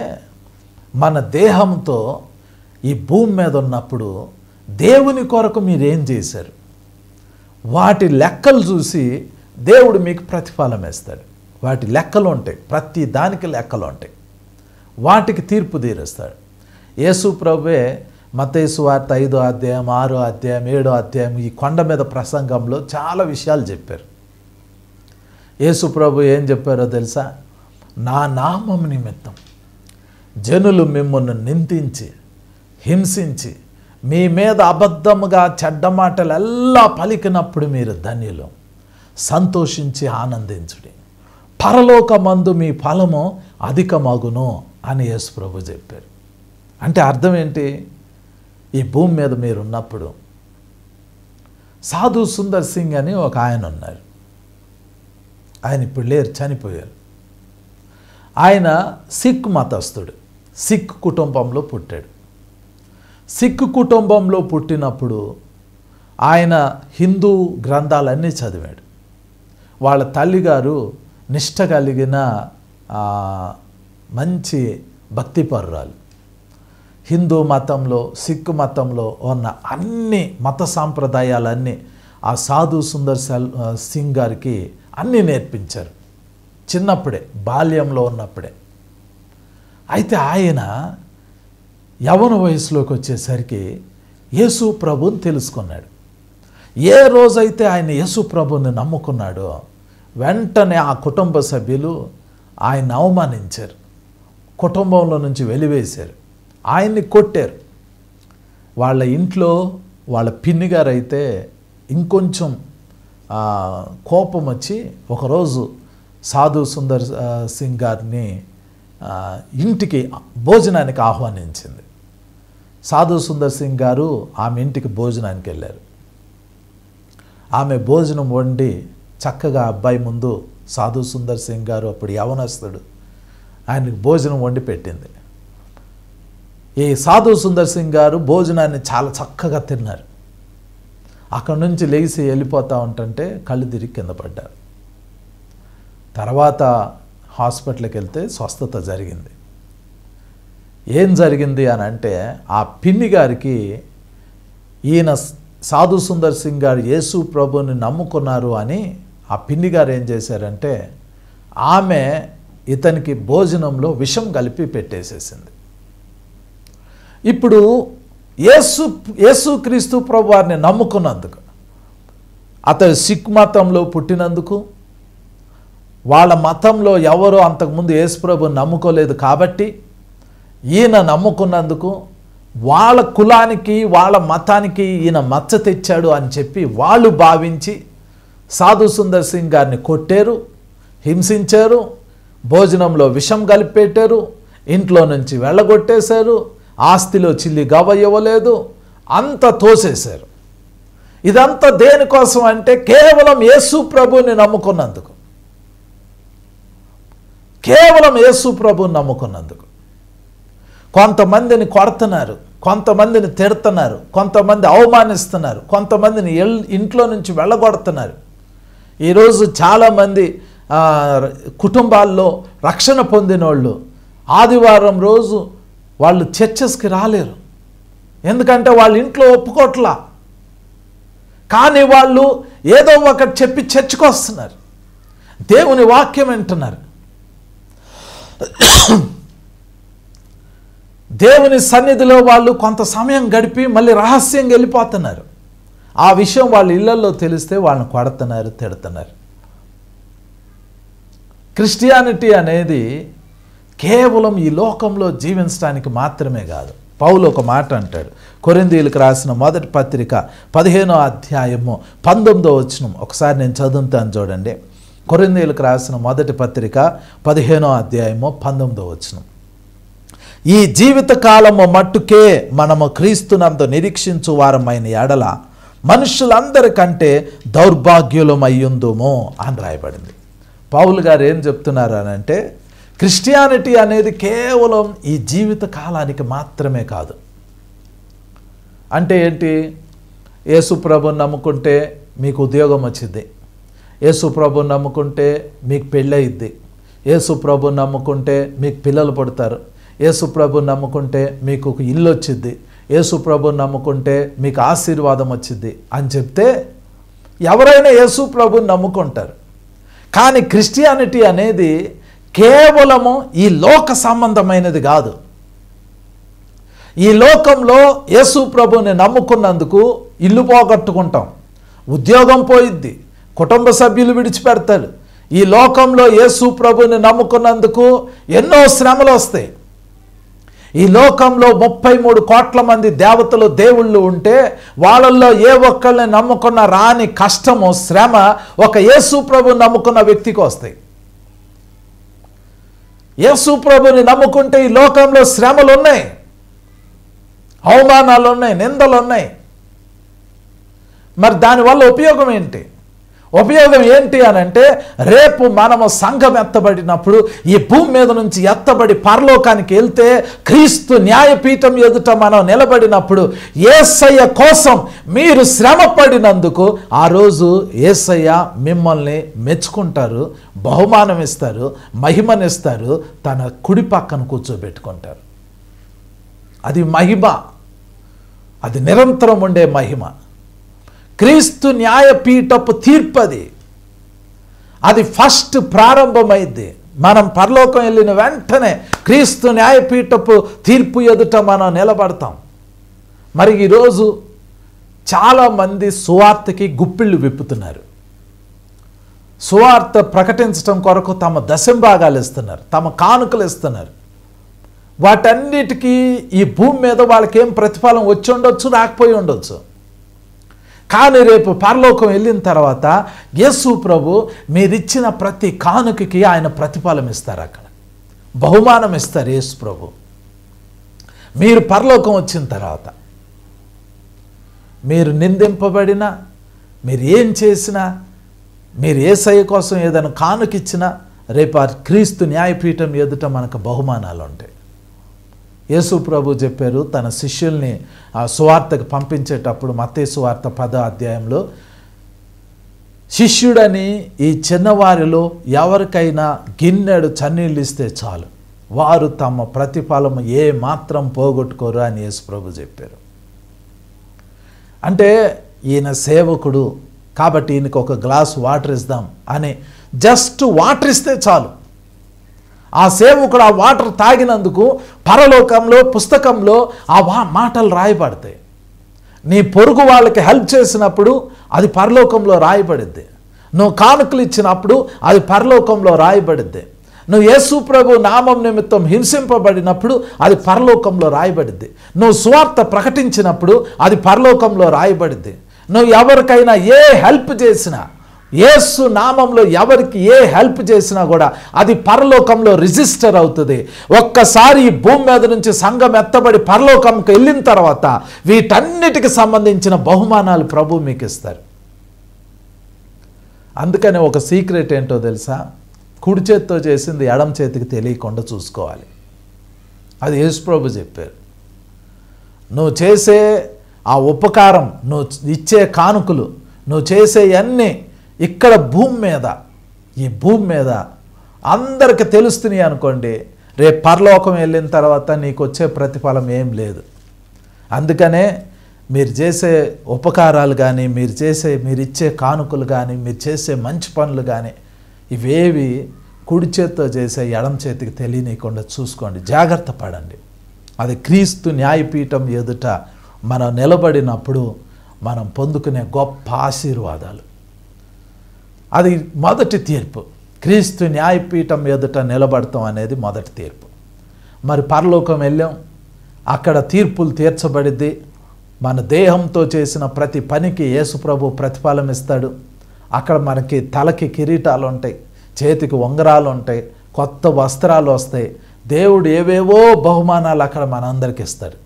మన దేహంతో ఈ భూమి మీద ఉన్నప్పుడు దేవుని కొరకు మీరేం చేశారు, వాటి లెక్కలు చూసి దేవుడు మీకు ప్రతిఫలం వేస్తాడు. వాటి లెక్కలు ఉంటాయి, ప్రతి దానికి లెక్కలు ఉంటాయి. వాటికి తీర్పు తీరుస్తాడు. యేసు ప్రభువే మత్తయి సువార్త 5వ అధ్యాయం, 6వ అధ్యాయం, 7వ అధ్యాయం ఈ కొండ మీద ప్రసంగంలో చాలా విషయాలు చెప్పారు. యేసు ప్రభు ఏం చెప్పారో తెలుసా? నా నామం నిమిత్తం జనులు మిమ్మల్ని నిందించి హింసించి మీ మీద అబద్ధముగా చెడ్డ మాటలు ఎలా పలికినప్పుడు మీరు ధన్యులు, సంతోషించి ఆనందించుడి, పరలోకమందు మీ ఫలము అధికమగును అని యేసు ప్రభు చెప్పారు. అంటే అర్థం ఏంటి? ఈ భూమి మీద మీరున్నప్పుడు సాధు సుందర్ సింగ్ అని ఒక ఆయన ఉన్నారు. ఆయన ఇప్పుడు లేరు, చనిపోయారు. ఆయన సిక్ మతస్థుడు, సిక్ కుటుంబంలో పుట్టాడు. సిక్ కుటుంబంలో పుట్టినప్పుడు ఆయన హిందూ గ్రంథాలన్నీ చదివాడు. వాళ్ళ తల్లిగారు నిష్ట కలిగిన మంచి భక్తిపరురాలు. హిందూ మతంలో, సిక్ మతంలో ఉన్న అన్ని మత సాంప్రదాయాలన్నీ ఆ సాధు సుందర్ సింగ్ గారికి అన్నీ నేర్పించారు చిన్నప్పుడే, బాల్యంలో ఉన్నప్పుడే. అయితే ఆయన యవ్వన వయసులోకి వచ్చేసరికి యేసు ప్రభుని తెలుసుకున్నాడు. ఏ రోజైతే ఆయన యేసు ప్రభుని నమ్ముకున్నాడో వెంటనే ఆ కుటుంబ సభ్యులు ఆయన అవమానించారు, కుటుంబంలో నుంచి వెలివేశారు, ఆయన్ని కొట్టారు. వాళ్ళ ఇంట్లో వాళ్ళ పిన్నిగారు అయితే ఇంకొంచెం కోపం వచ్చి ఒకరోజు సాధు సుందర్ సింగ్ గారిని ఇంటికి భోజనానికి ఆహ్వానించింది. సాధు సుందర్ సింగ్ గారు ఆమె ఇంటికి భోజనానికి వెళ్ళారు. ఆమె భోజనం వండి చక్కగా అబ్బాయి ముందు సాధు సుందర్ సింగ్ గారు అప్పుడు యవనస్తుడు, ఆయనకి భోజనం వండి పెట్టింది. ఈ సాధు సుందర్ సింగ్ గారు భోజనాన్ని చాలా చక్కగా తిన్నారు. అక్కడి నుంచి లేచి వెళ్ళిపోతూ ఉంటుంటే కళ్ళు తిరిగి కింద పడ్డారు. తర్వాత హాస్పిటల్కి వెళ్తే స్వస్థత జరిగింది. ఏం జరిగింది అని అంటే, ఆ పిన్ని గారికి ఈయన సాధు సుందర్ సింగ్ గారు యేసు ప్రభుని నమ్ముకున్నారు అని ఆ పిన్ని గారు ఏం చేశారంటే, ఆమె ఇతనికి భోజనంలో విషం కలిపి పెట్టేసేసింది. ఇప్పుడు యేసుక్రీస్తు ప్రభు వారిని నమ్ముకున్నందుకు, అతడు సిక్ మతంలో పుట్టినందుకు, వాళ్ళ మతంలో ఎవరో అంతకుముందు యేసు ప్రభుని నమ్ముకోలేదు కాబట్టి ఈయన నమ్ముకున్నందుకు వాళ్ళ కులానికి వాళ్ళ మతానికి ఈయన మచ్చ తెచ్చాడు అని చెప్పి వాళ్ళు భావించి సాధు సుందర్ సింగ్ గారిని కొట్టారు, హింసించారు, భోజనంలో విషం కలిపెట్టారు, ఇంట్లో నుంచి వెళ్ళగొట్టేశారు, ఆస్తిలో చిల్లి గవ్వ ఇవ్వలేదు, అంతా తోసేశారు. ఇదంతా దేనికోసం అంటే కేవలం యేసు ప్రభుని నమ్ముకున్నందుకు, కేవలం యేసు ప్రభుని నమ్ముకున్నందుకు. కొంతమందిని కొడుతున్నారు, కొంతమందిని తిడుతున్నారు, కొంతమంది అవమానిస్తున్నారు, కొంతమందిని ఇంట్లో నుంచి వెళ్ళగొడుతున్నారు. ఈరోజు చాలామంది కుటుంబాల్లో రక్షణ పొందిన వాళ్ళు ఆదివారం రోజు వాళ్ళు చర్చెస్కి రాలేరు, ఎందుకంటే వాళ్ళ ఇంట్లో ఒప్పుకోట్లా. కానీ వాళ్ళు ఏదో ఒకటి చెప్పి చర్చికి వస్తున్నారు, దేవుని వాక్యం వింటున్నారు, దేవుని సన్నిధిలో వాళ్ళు కొంత సమయం గడిపి మళ్ళీ రహస్యంగా వెళ్ళిపోతున్నారు. ఆ విషయం వాళ్ళ ఇళ్లలో తెలిస్తే వాళ్ళని కొడుతున్నారు, తిడుతున్నారు. క్రిస్టియానిటీ అనేది కేవలం ఈ లోకంలో జీవించడానికి మాత్రమే కాదు. పౌలు ఒక మాట అంటాడు, కొరింథీయులకు రాసిన మొదటి పత్రిక 15వ అధ్యాయము 19వ వచనం. ఒకసారి నేను చదువుతాను చూడండి. కొరింథీయులకు రాసిన మొదటి పత్రిక 15వ అధ్యాయము 19వ వచనం. ఈ జీవిత కాలము మట్టుకే మనము క్రీస్తునందు నిరీక్షించు వారమైన ఎడల మనుషులందరికంటే దౌర్భాగ్యులమయ్యుందుము అని రాయబడింది. పౌలు గారు ఏం చెప్తున్నారు అని అంటే, క్రిస్టియానిటీ అనేది కేవలం ఈ జీవిత కాలానికి మాత్రమే కాదు. అంటే ఏంటి? యేసు ప్రభుని నమ్ముకుంటే మీకు ఉద్యోగం వచ్చింది, యేసు ప్రభుని నమ్ముకుంటే మీకు పెళ్ళయిద్ది, యేసు ప్రభుని నమ్ముకుంటే మీకు పిల్లలు పుడతారు, యేసు ప్రభుని నమ్ముకుంటే మీకు ఒక ఇల్లు వచ్చింది, యేసు ప్రభుని నమ్ముకుంటే మీకు ఆశీర్వాదం వచ్చింది అని చెప్తే ఎవరైనా యేసు ప్రభుని నమ్ముకుంటారు. కానీ క్రిస్టియానిటీ అనేది కేవలము ఈ లోక సంబంధమైనది కాదు. ఈ లోకంలో యేసు ప్రభుని నమ్ముకున్నందుకు ఇల్లు పోగొట్టుకుంటాం, ఉద్యోగం పోయిద్ది, కుటుంబ సభ్యులు విడిచిపెడతారు. ఈ లోకంలో యేసు ప్రభుని నమ్ముకున్నందుకు ఎన్నో శ్రమలు వస్తాయి. ఈ లోకంలో 33 కోట్ల మంది దేవతలు దేవుళ్ళు ఉంటే వాళ్ళల్లో ఏ ఒక్కళ్ళని నమ్ముకున్న రాని కష్టము శ్రమ ఒక యేసు ప్రభుని నమ్ముకున్న వ్యక్తికి వస్తాయి. యేసు ప్రభుని నమ్ముకుంటే ఈ లోకంలో శ్రమలు ఉన్నాయి, అవమానాలు ఉన్నాయి, నిందలు ఉన్నాయి. మరి దానివల్ల ఉపయోగం ఏంటి? ఉపయోగం ఏంటి అని అంటే, రేపు మనము సంఘం ఎత్తబడినప్పుడు ఈ భూమి మీద నుంచి ఎత్తబడి పరలోకానికి వెళ్తే క్రీస్తు న్యాయపీఠం ఎదుట మనం నిలబడినప్పుడు యేసయ్య కోసం మీరు శ్రమ పడినందుకు ఆ రోజు యేసయ్య మిమ్మల్ని మెచ్చుకుంటారు, బహుమానం ఇస్తారు, మహిమనిస్తారు, తన కుడి పక్కన కూర్చోబెట్టుకుంటారు. అది మహిమ, అది నిరంతరం ఉండే మహిమ. క్రీస్తు న్యాయపీఠపు తీర్పది, అది ఫస్ట్ ప్రారంభమైంది. మనం పరలోకం వెళ్ళిన వెంటనే క్రీస్తు న్యాయపీఠపు తీర్పు ఎదుట మనం నిలబడతాం. మరి ఈరోజు చాలామంది సువార్తకి గుప్పిళ్ళు విప్పుతున్నారు, సువార్త ప్రకటించడం కొరకు తమ దశంభాగాలు ఇస్తున్నారు, తమ కానుకలు ఇస్తున్నారు. వాటన్నిటికీ ఈ భూమి మీద వాళ్ళకేం ప్రతిఫలం వచ్చి ఉండొచ్చు, రాకపోయి ఉండొచ్చు. కానీ రేపు పరలోకం వెళ్ళిన తర్వాత యేసు ప్రభు మీరిచ్చిన ప్రతి కానుకకి ఆయన ప్రతిఫలం ఇస్తారు, అక్కడ బహుమానం ఇస్తారు యేసు ప్రభు. మీరు పరలోకం వచ్చిన తర్వాత మీరు నిందింపబడినా, మీరు ఏం చేసినా, మీరు యేసయ్య కోసం ఏదైనా కానుకిచ్చినా రేపు ఆ క్రీస్తు న్యాయపీఠం ఎదుట మనకు బహుమానాలు ఉంటాయి. యేసు ప్రభు చెప్పారు తన శిష్యుల్ని ఆ సువార్తకు పంపించేటప్పుడు, మత్తయి సువార్త 10వ అధ్యాయంలో, శిష్యుడని ఈ చిన్నవారిలో ఎవరికైనా గిన్నెడు చన్నీళ్ళు ఇస్తే చాలు, వారు తమ ప్రతిఫలం ఏ మాత్రం పోగొట్టుకోరు అని యేసు ప్రభు చెప్పారు. అంటే ఈయన సేవకుడు కాబట్టి ఈయనకు ఒక గ్లాస్ వాటర్ ఇద్దాం అని జస్ట్ వాటర్ ఇస్తే చాలు, ఆ సేవకుడు ఆ వాటర్ తాగినందుకు పరలోకంలో పుస్తకంలో ఆ మాటలు రాయబడతాయి. నీ పొరుగు వాళ్ళకి హెల్ప్ చేసినప్పుడు అది పరలోకంలో రాయబడిద్ది. నువ్వు కానుకలు ఇచ్చినప్పుడు అది పరలోకంలో రాయబడిద్ది. నువ్వు యేసు ప్రభు నామం నిమిత్తం హింసింపబడినప్పుడు అది పరలోకంలో రాయబడిద్ది. నువ్వు సువార్త ప్రకటించినప్పుడు అది పరలోకంలో రాయబడిద్ది. నువ్వు ఎవరికైనా ఏ హెల్ప్ చేసినా, యేసు నామంలో ఎవరికి ఏ హెల్ప్ చేసినా కూడా అది పరలోకంలో రిజిస్టర్ అవుతుంది. ఒక్కసారి ఈ భూమి మీద నుంచి సంఘం ఎత్తబడి పరలోకంకి వెళ్ళిన తర్వాత వీటన్నిటికి సంబంధించిన బహుమానాలు ప్రభు మీకు ఇస్తారు. అందుకని ఒక సీక్రెట్ ఏంటో తెలుసా? కుడి చేతితో చేసింది ఎడమ చేతికి తెలియకుండా చూసుకోవాలి. అది యేసు ప్రభు చెప్పారు. నువ్వు చేసే ఆ ఉపకారం, నువ్వు ఇచ్చే కానుకలు, నువ్వు చేసే అన్నీ ఇక్కడ ఈ భూమి మీద అందరికి తెలుస్తున్నాయి అనుకోండి, రేపు పరలోకం వెళ్ళిన తర్వాత నీకు వచ్చే ప్రతిఫలం ఏం లేదు. అందుకనే మీరు చేసే ఉపకారాలు కానీ, మీరు ఇచ్చే కానుకలు కానీ, మీరు చేసే మంచి పనులు కానీ ఇవేవి కుడి చేతితో చేసే ఎడమ చేతికి తెలియనీయకుండా చూసుకోండి, జాగ్రత్త పడండి. అది క్రీస్తు న్యాయపీఠం ఎదుట మనం నిలబడినప్పుడు మనం పొందుకునే గొప్ప ఆశీర్వాదాలు. అది మొదటి తీర్పు. క్రీస్తు న్యాయపీఠం ఎదుట నిలబడతాం అనేది మొదటి తీర్పు. మరి పరలోకం వెళ్ళాం, అక్కడ తీర్పులు తీర్చబడిద్ది. మన దేహంతో చేసిన ప్రతి పనికి యేసు ప్రభు ప్రతిఫలం ఇస్తాడు. అక్కడ మనకి తలకి కిరీటాలు ఉంటాయి, చేతికి ఉంగరాలు ఉంటాయి, కొత్త వస్త్రాలు వస్తాయి. దేవుడు ఏవేవో బహుమానాలు అక్కడ మనందరికి ఇస్తాడు.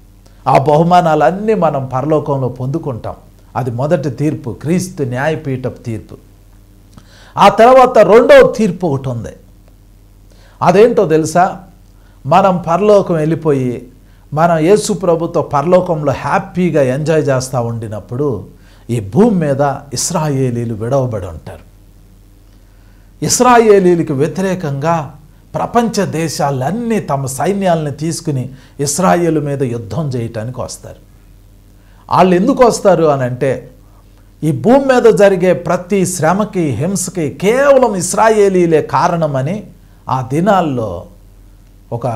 ఆ బహుమానాలన్నీ మనం పరలోకంలో పొందుకుంటాం. అది మొదటి తీర్పు, క్రీస్తు న్యాయపీఠపు తీర్పు. ఆ తర్వాత రెండవ తీర్పు ఒకటి ఉంది. అదేంటో తెలుసా? మనం పరలోకం వెళ్ళిపోయి మనం యేసు ప్రభుతో పరలోకంలో హ్యాపీగా ఎంజాయ్ చేస్తూ ఉండినప్పుడు ఈ భూమి మీద ఇశ్రాయేలీలు విడవబడి ఉంటారు. ఇశ్రాయేలీలకు వ్యతిరేకంగా ప్రపంచ దేశాలన్నీ తమ సైన్యాలను తీసుకుని ఇశ్రాయేలు మీద యుద్ధం చేయటానికి వస్తారు. వాళ్ళు ఎందుకు వస్తారు అని అంటే, ఈ భూమి మీద జరిగే ప్రతి శ్రమకి, హింసకి కేవలం ఇశ్రాయేలీలే కారణమని ఆ దినాల్లో ఒక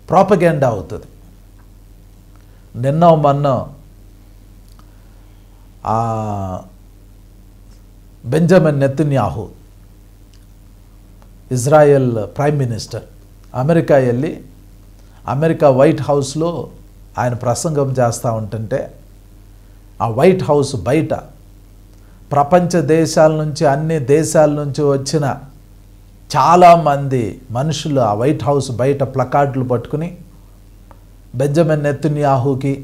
ప్రోపగెండా అవుతుంది. నిన్న మొన్న Benjamin Netanyahu, Israel prime minister, America వెళ్ళి అమెరికా వైట్ హౌస్లో ఆయన ప్రసంగం చేస్తూ ఉంటుంటే, ఆ వైట్ హౌస్ బయట ప్రపంచ దేశాల నుంచి, అన్ని దేశాల నుంచి వచ్చిన చాలామంది మనుషులు ఆ వైట్ హౌస్ బయట ప్లకార్డులు పట్టుకుని బెంజమిన్ నెతన్యాహుకి,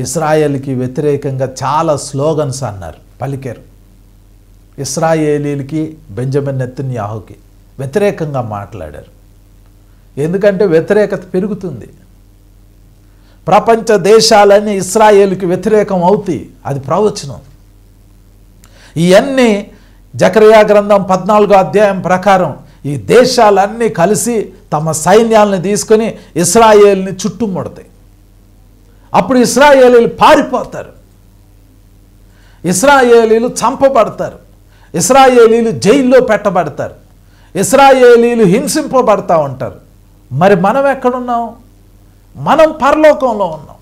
ఇస్రాయేల్కి వ్యతిరేకంగా చాలా స్లోగన్స్ అన్నారు, పలికారు. ఇస్రాయేలీలకి, బెంజమిన్ నెతన్యాహుకి వ్యతిరేకంగా మాట్లాడారు. ఎందుకంటే వ్యతిరేకత పెరుగుతుంది. ప్రపంచ దేశాలన్నీ ఇస్రాయేలుకి వ్యతిరేకం అవుతాయి, అది ప్రవచనం. ఇవన్నీ జకరియా గ్రంథం 14వ అధ్యాయం ప్రకారం ఈ దేశాలన్నీ కలిసి తమ సైన్యాలను తీసుకొని ఇస్రాయేల్ని చుట్టుముడతాయి. అప్పుడు ఇస్రాయేలీలు పారిపోతారు, ఇస్రాయేలీలు చంపబడతారు, ఇస్రాయేలీలు జైల్లో పెట్టబడతారు, ఇస్రాయేలీలు హింసింపబడతా ఉంటారు. మరి మనం ఎక్కడున్నాం? మనం పరలోకంలో ఉన్నాం.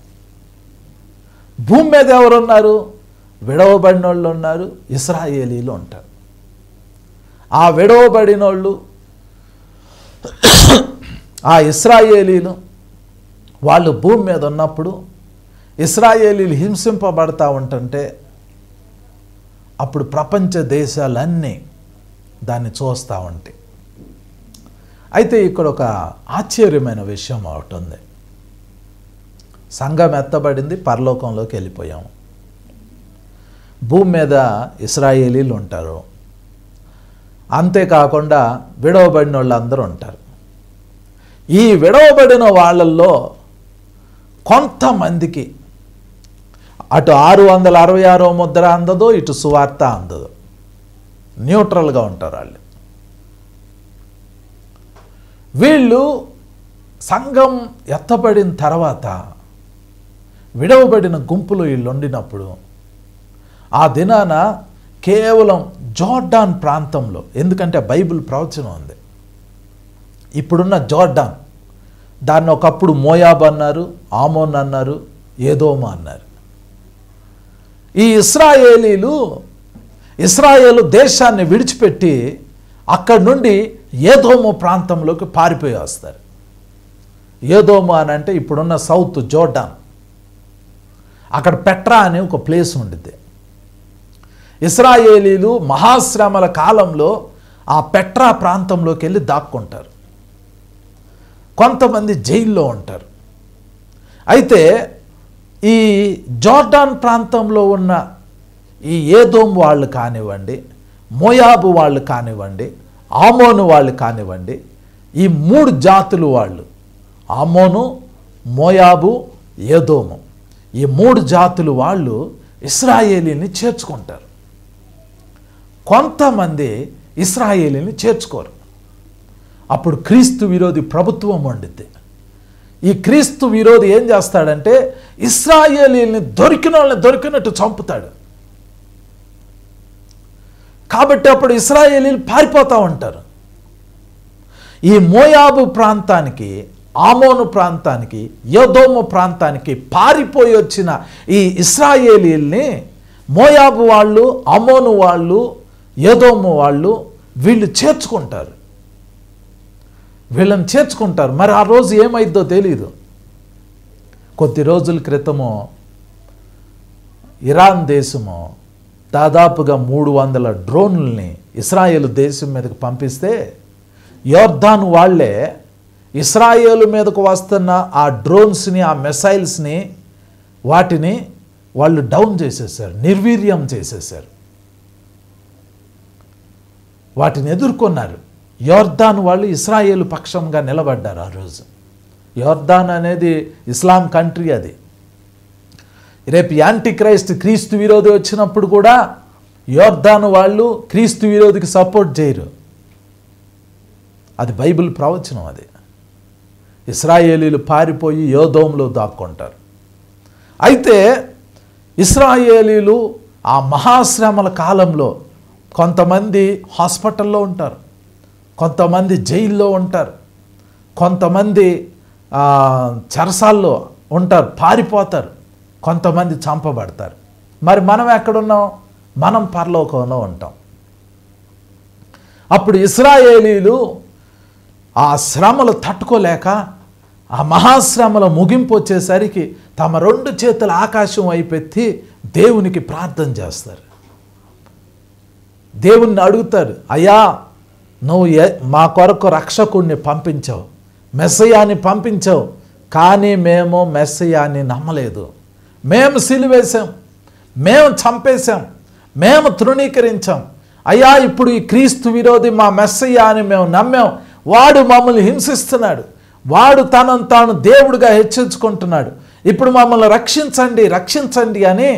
భూమి మీద ఎవరున్నారు? విడవబడిన వాళ్ళు ఉన్నారు, ఇస్రాయేలీలు ఉంటారు. ఆ విడవబడిన వాళ్ళు, ఆ ఇస్రాయేలీలు వాళ్ళు భూమి మీద ఉన్నప్పుడు ఇస్రాయేలీలు హింసింపబడతా ఉంటుంటే అప్పుడు ప్రపంచ దేశాలన్నీ దాన్ని చూస్తూ ఉంటాయి. అయితే ఇక్కడ ఒక ఆశ్చర్యమైన విషయం ఒకటి ఉంది. సంఘం ఎత్తబడింది, పరలోకంలోకి వెళ్ళిపోయాము. భూమి మీద ఇశ్రాయేలీలు ఉంటారు, అంతేకాకుండా విడవబడిన వాళ్ళు అందరూ ఉంటారు. ఈ విడవబడిన వాళ్ళల్లో కొంతమందికి అటు 666వ ముద్ర అందదో, ఇటు సువార్త అందదో, న్యూట్రల్గా ఉంటారు వాళ్ళు. వీళ్ళు సంఘం ఎత్తబడిన తర్వాత విడవబడిన గుంపులో వీళ్ళు ఉండినప్పుడు ఆ దినాన కేవలం జోర్డాన్ ప్రాంతంలో, ఎందుకంటే బైబిల్ ప్రవచనం ఉంది, ఇప్పుడున్న జోర్డాన్, దాన్ని ఒకప్పుడు మోయాబ్ అన్నారు, ఆమోన్ అన్నారు, ఏదోమ అన్నారు. ఈ ఇస్రాయేలు దేశాన్ని విడిచిపెట్టి అక్కడి నుండి ఏదోము ప్రాంతంలోకి పారిపోయి వస్తారు. ఏదోము అని అంటే ఇప్పుడున్న సౌత్ జోర్డాన్, అక్కడ పెట్రా అనే ఒక ప్లేస్ ఉండిద్ది. ఇస్రాయేలీలు మహాశ్రమల కాలంలో ఆ పెట్రా ప్రాంతంలోకి వెళ్ళి దాక్కుంటారు. కొంతమంది జైల్లో ఉంటారు. అయితే ఈ జోర్డాన్ ప్రాంతంలో ఉన్న ఈ ఏదోం వాళ్ళు కానివ్వండి, మోయాబు వాళ్ళు కానివ్వండి, ఆమోను వాళ్ళు కానివ్వండి, ఈ 3 జాతులు వాళ్ళు, ఆమోను, మోయాబు, ఏదోము, ఈ 3 జాతులు వాళ్ళు ఇశ్రాయేలీని చేర్చుకుంటారు. కొంతమంది ఇశ్రాయేలీని చేర్చుకోరు. అప్పుడు క్రీస్తు విరోధి ప్రభుత్వం ఉండిద్ది. ఈ క్రీస్తు విరోధి ఏం చేస్తాడంటే ఇశ్రాయేలీని దొరికిన వాళ్ళని దొరికినట్టు చంపుతాడు. కాబట్టి అప్పుడు ఇశ్రాయేలీలు పారిపోతూ ఉంటారు. ఈ మోయాబు ప్రాంతానికి, ఆమోను ప్రాంతానికి, ఏదోము ప్రాంతానికి పారిపోయి వచ్చిన ఈ ఇశ్రాయేలీల్ని మోయాబు వాళ్ళు, ఆమోను వాళ్ళు, ఏదోము వాళ్ళు వీళ్ళు చేర్చుకుంటారు. వీళ్ళని చేర్చుకుంటారు. మరి ఆ రోజు ఏమైద్దో తెలీదు. కొద్ది రోజుల క్రితము ఇరాన్ దేశము దాదాపుగా 300 డ్రోన్లని ఇశ్రాయేలు దేశం మీదకు పంపిస్తే యోర్దాను వాళ్ళే ఇశ్రాయేలు మీదకు వస్తున్న ఆ డ్రోన్స్ని, ఆ మిసైల్స్ని, వాటిని వాళ్ళు డౌన్ చేసేసారు, నిర్వీర్యం చేసేసారు. వాటిని ఎదుర్కొన్నారు. యోర్దాను వాళ్ళు ఇశ్రాయేలు పక్షంగా నిలబడ్డారు. ఆ రోజు యోర్దాన్ అనేది ఇస్లాం కంట్రీ. అది రేపు యాంటీ క్రైస్ట్, క్రీస్తు విరోధి వచ్చినప్పుడు కూడా యోర్దాను వాళ్ళు క్రీస్తు విరోధికి సపోర్ట్ చేయరు. అది బైబిల్ ప్రవచనం. అది ఇశ్రాయేలీలు పారిపోయి యోదోములో దాక్కుంటారు. అయితే ఇశ్రాయేలీలు ఆ మహాశ్రమల కాలంలో కొంతమంది హాస్పిటల్లో ఉంటారు, కొంతమంది జైల్లో ఉంటారు, కొంతమంది చెరసాల్లో ఉంటారు, పారిపోతారు, కొంతమంది చంపబడతారు. మరి మనం ఎక్కడున్నాం? మనం పరలోకంలో ఉంటాం. అప్పుడు ఇశ్రాయేలీలు ఆ శ్రమలు తట్టుకోలేక, ఆ మహాశ్రమల ముగింపు వచ్చేసరికి తమ 2 చేతుల ఆకాశం వైపెత్తి దేవునికి ప్రార్థన చేస్తారు. దేవుణ్ణి అడుగుతారు, అయ్యా నువ్వు మా కొరకు రక్షకుడిని పంపించావు, మెస్సయాన్ని పంపించావు, కానీ మేము మెస్సయాన్ని నమ్మలేదు. మేము సిలువేశాం, మేము చంపేశాం, మేము తృణీకరించాం. అయ్యా ఇప్పుడు ఈ క్రీస్తు విరోధి మా మెస్సయాన్ని మేము నమ్మాం, వాడు మమ్మల్ని హింసిస్తున్నాడు, వాడు తనను తాను దేవుడిగా హెచ్చించుకుంటున్నాడు, ఇప్పుడు మమ్మల్ని రక్షించండి, రక్షించండి అని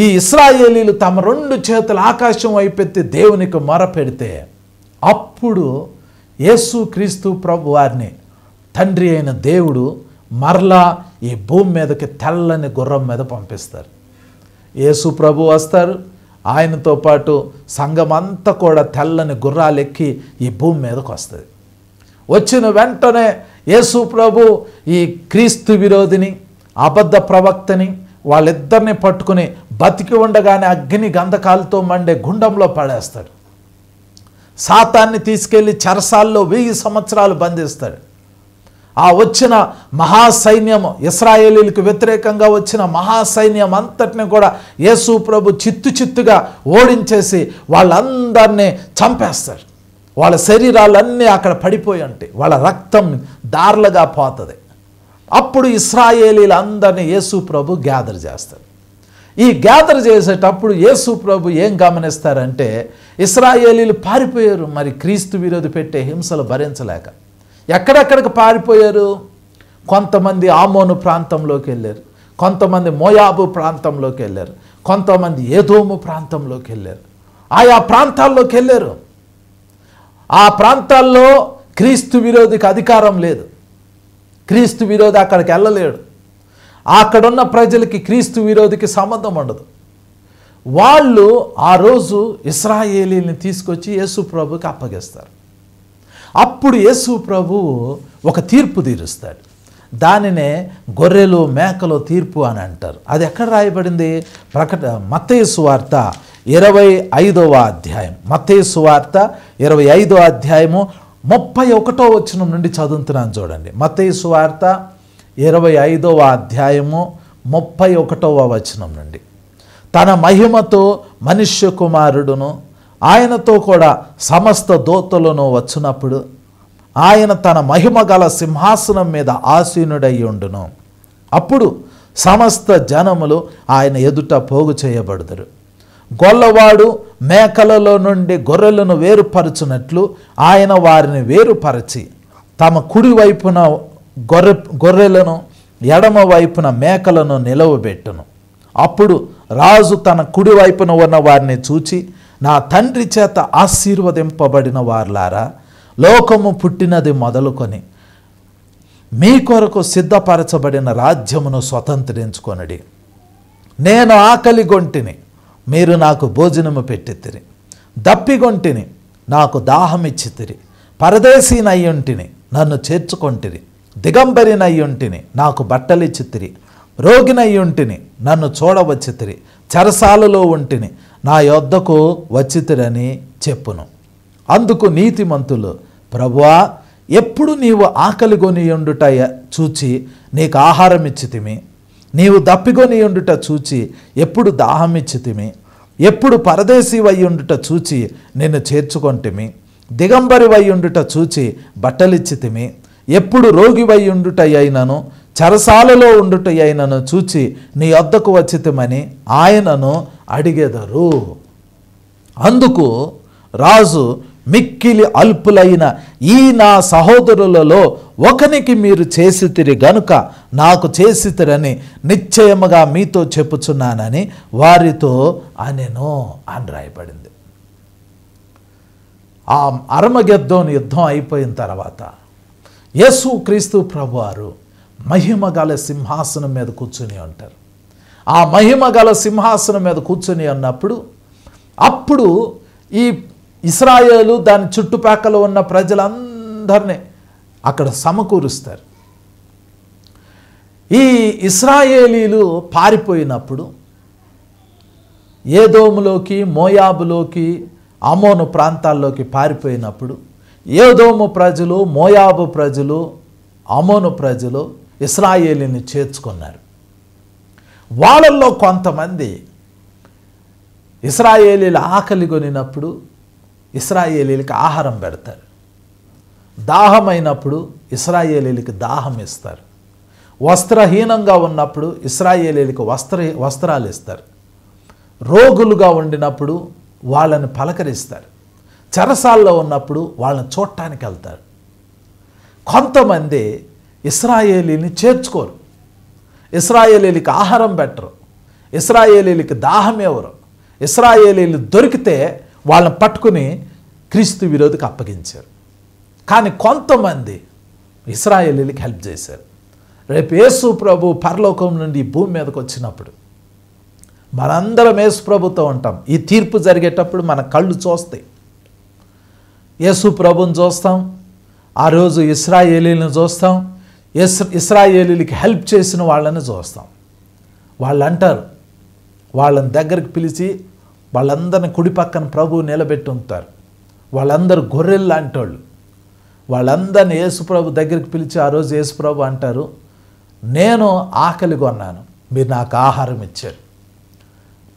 ఈ ఇశ్రాయేలీలు తమ 2 చేతుల ఆకాశం వైపెత్తి దేవునికి మొరపెడితే అప్పుడు యేసుక్రీస్తు ప్రభు వారిని తండ్రి అయిన దేవుడు మరలా ఈ భూమి మీదకి తెల్లని గుర్రం మీద పంపిస్తారు. యేసు ప్రభు వస్తారు, ఆయనతో పాటు సంఘం అంతా కూడా తెల్లని గుర్రాలు ఎక్కి ఈ భూమి మీదకి వస్తుంది. వచ్చిన వెంటనే యేసు ప్రభు ఈ క్రీస్తు విరోధిని, అబద్ధ ప్రవక్తని, వాళ్ళిద్దరిని పట్టుకుని బతికి ఉండగానే అగ్ని గంధకాలతో మండే గుండంలో పడేస్తాడు. సాతాన్ని తీసుకెళ్ళి చెరసాల్లో 1000 సంవత్సరాలు బంధిస్తాడు. ఆ వచ్చిన మహాసైన్యం, ఇశ్రాయేలీలకు వ్యతిరేకంగా వచ్చిన మహాసైన్యం అంతటిని కూడా యేసు ప్రభు చిత్తుగా ఓడించేసి వాళ్ళందరినీ చంపేస్తాడు. వాళ్ళ శరీరాలన్నీ అక్కడ పడిపోయి ఉంటాయి, వాళ్ళ రక్తం దారులుగా పోతుంది. అప్పుడు ఇశ్రాయేలీలందరినీ యేసు ప్రభు గ్యాదర్ చేస్తారు. ఈ గ్యాదర్ చేసేటప్పుడు యేసు ప్రభు ఏం గమనిస్తారంటే, ఇశ్రాయేలీలు పారిపోయారు మరి క్రీస్తు విరోధి పెట్టే హింసలు భరించలేక. ఎక్కడెక్కడికి పారిపోయారు? కొంతమంది ఆమోను ప్రాంతంలోకి వెళ్ళారు, కొంతమంది మోయాబు ప్రాంతంలోకి వెళ్ళారు, కొంతమంది ఏదోము ప్రాంతంలోకి వెళ్ళారు. ఆయా ప్రాంతాల్లోకి వెళ్ళారు. ఆ ప్రాంతాల్లో క్రీస్తు విరోధికి అధికారం లేదు, క్రీస్తు విరోధి అక్కడికి వెళ్ళలేడు. అక్కడున్న ప్రజలకి క్రీస్తు విరోధికి సంబంధం ఉండదు. వాళ్ళు ఆ రోజు ఇశ్రాయేలీని తీసుకొచ్చి యేసు ప్రభుకి అప్పగిస్తారు. అప్పుడు యేసు ప్రభువు ఒక తీర్పు తీరుస్తాడు. దానినే గొర్రెలు మేకలు తీర్పు అని అంటారు. అది ఎక్కడ రాయబడింది? మత్తయి సువార్త 25వ అధ్యాయం. మత్తయి సువార్త 25వ అధ్యాయము 31వ వచనం నుండి చదువుతున్నాను చూడండి. మత్తయి సువార్త 25వ అధ్యాయము 31వ వచనం నుండి. తన మహిమతో మనుష్య కుమారుడును ఆయనతో కూడా సమస్త దూతలను వచ్చినప్పుడు ఆయన తన మహిమ గల సింహాసనం మీద ఆసీనుడై ఉండును. అప్పుడు సమస్త జనములు ఆయన ఎదుట పోగు చేయబడుదురు. గొల్లవాడు మేకలలో నుండి గొర్రెలను వేరుపరచునట్లు ఆయన వారిని వేరుపరచి తమ కుడి వైపున గొర్రెలను ఎడమ వైపున మేకలను నిలవబెట్టును. అప్పుడు రాజు తన కుడి వైపున ఉన్న వారిని చూచి, నా తండ్రి చేత ఆశీర్వదింపబడిన వారులారా, లోకము పుట్టినది మొదలుకొని మీ కొరకు సిద్ధపరచబడిన రాజ్యమును స్వతంత్రించుకొనడి. నేను ఆకలి గొంటిని, మీరు నాకు భోజనము పెట్టితిరి. దప్పిగొంటిని, నాకు దాహమిచ్చితిరి. పరదేశీనయ్యుంటిని, నన్ను చేర్చుకొంటిరి. దిగంబరినయ్యుంటిని, నాకు బట్టలిచ్చితిరి. రోగినయ్యుంటిని, నన్ను చూడవచ్చితిరి. చెరసాలలో ఉంటిని, నా యొద్దకు వచ్చితిరని చెప్పును. అందుకు నీతిమంతులు, ప్రభువా, ఎప్పుడు నీవు ఆకలి గొనియుండుట చూచి నీకు ఆహారం ఇచ్చితిమి, నీవు దప్పిగొనియుండుట చూచి ఎప్పుడు దాహం ఇచ్చితిమి, ఎప్పుడు పరదేశీ వయ్యుండుట చూచి నిన్ను చేర్చుకొంటిమి, దిగంబరి వయ్యుండుట చూచి బట్టలిచ్చితిమి, ఎప్పుడు రోగి వయ్యుండుట అయినను చెరసాలలో ఉండుట అయినను చూచి నీ వద్దకు వచ్చితిమని ఆయనను అడిగెదరు. అందుకు రాజు, మిక్కిలి అల్పులైన ఈ నా సహోదరులలో ఒకనికి మీరు చేసితిరి గనుక నాకు చేసితిరని నిశ్చయముగా మీతో చెప్పుచున్నానని వారితో అనెను అని రాయబడింది. ఆ అర్మగెద్దోను యుద్ధం అయిపోయిన తర్వాత యేసుక్రీస్తు ప్రభువారు మహిమగల సింహాసనం మీద కూర్చుని ఉంటారు. ఆ మహిమగల సింహాసనం మీద కూర్చుని ఉన్నప్పుడు అప్పుడు ఈ ఇశ్రాయేలు దాని చుట్టుపక్కల ఉన్న ప్రజలందరినీ అక్కడ సమకూరుస్తారు. ఈ ఇశ్రాయేలీలు పారిపోయినప్పుడు ఏదోములోకి, మోయాబులోకి, అమోను ప్రాంతాల్లోకి పారిపోయినప్పుడు ఏదోము ప్రజలు, మోయాబు ప్రజలు, అమోను ప్రజలు ఇశ్రాయేలీని చేర్చుకున్నారు. వాళ్ళల్లో కొంతమంది ఇశ్రాయేలీలు ఆకలి కొనినప్పుడు ఇశ్రాయేలీలకి ఆహారం పెడతారు. దాహమైనప్పుడు ఇశ్రాయేలీలకి దాహం ఇస్తారు. వస్త్రహీనంగా ఉన్నప్పుడు ఇశ్రాయేలీలకి వస్త్రాలు ఇస్తారు. రోగులుగా ఉండినప్పుడు వాళ్ళని పలకరిస్తారు. చెరసాల్లో ఉన్నప్పుడు వాళ్ళని చూడటానికి వెళ్తారు. కొంతమంది ఇశ్రాయేలీని చేర్చుకోరు, ఇశ్రాయేలీలకి ఆహారం పెట్టరు, ఇశ్రాయేలీలకి దాహం ఎవరు. ఇశ్రాయేలీలు దొరికితే వాళ్ళని పట్టుకుని క్రీస్తు విరోధికి అప్పగించారు. కానీ కొంతమంది ఇశ్రాయేలీలకి హెల్ప్ చేశారు. రేపు యేసు ప్రభు పరలోకం నుండి భూమి మీదకి వచ్చినప్పుడు మనందరం యేసు ప్రభుతో ఉంటాం. ఈ తీర్పు జరిగేటప్పుడు మన కళ్ళు చూస్తాయి. యేసు ప్రభుని చూస్తాం, ఆ రోజు ఇశ్రాయేలీలను చూస్తాం, ఇశ్రాయేలీలకి హెల్ప్ చేసిన వాళ్ళని చూస్తాం. వాళ్ళు అంటారు, వాళ్ళని దగ్గరికి పిలిచి వాళ్ళందరిని కుడి పక్కన ప్రభువు నిలబెట్టి ఉంటారు. వాళ్ళందరూ గొర్రెలు లాంటి వాళ్ళు. వాళ్ళందరినీ యేసుప్రభు దగ్గరికి పిలిచి ఆ రోజు యేసుప్రభు అంటారు, నేను ఆకలి కొన్నాను, మీరు నాకు ఆహారం ఇచ్చారు.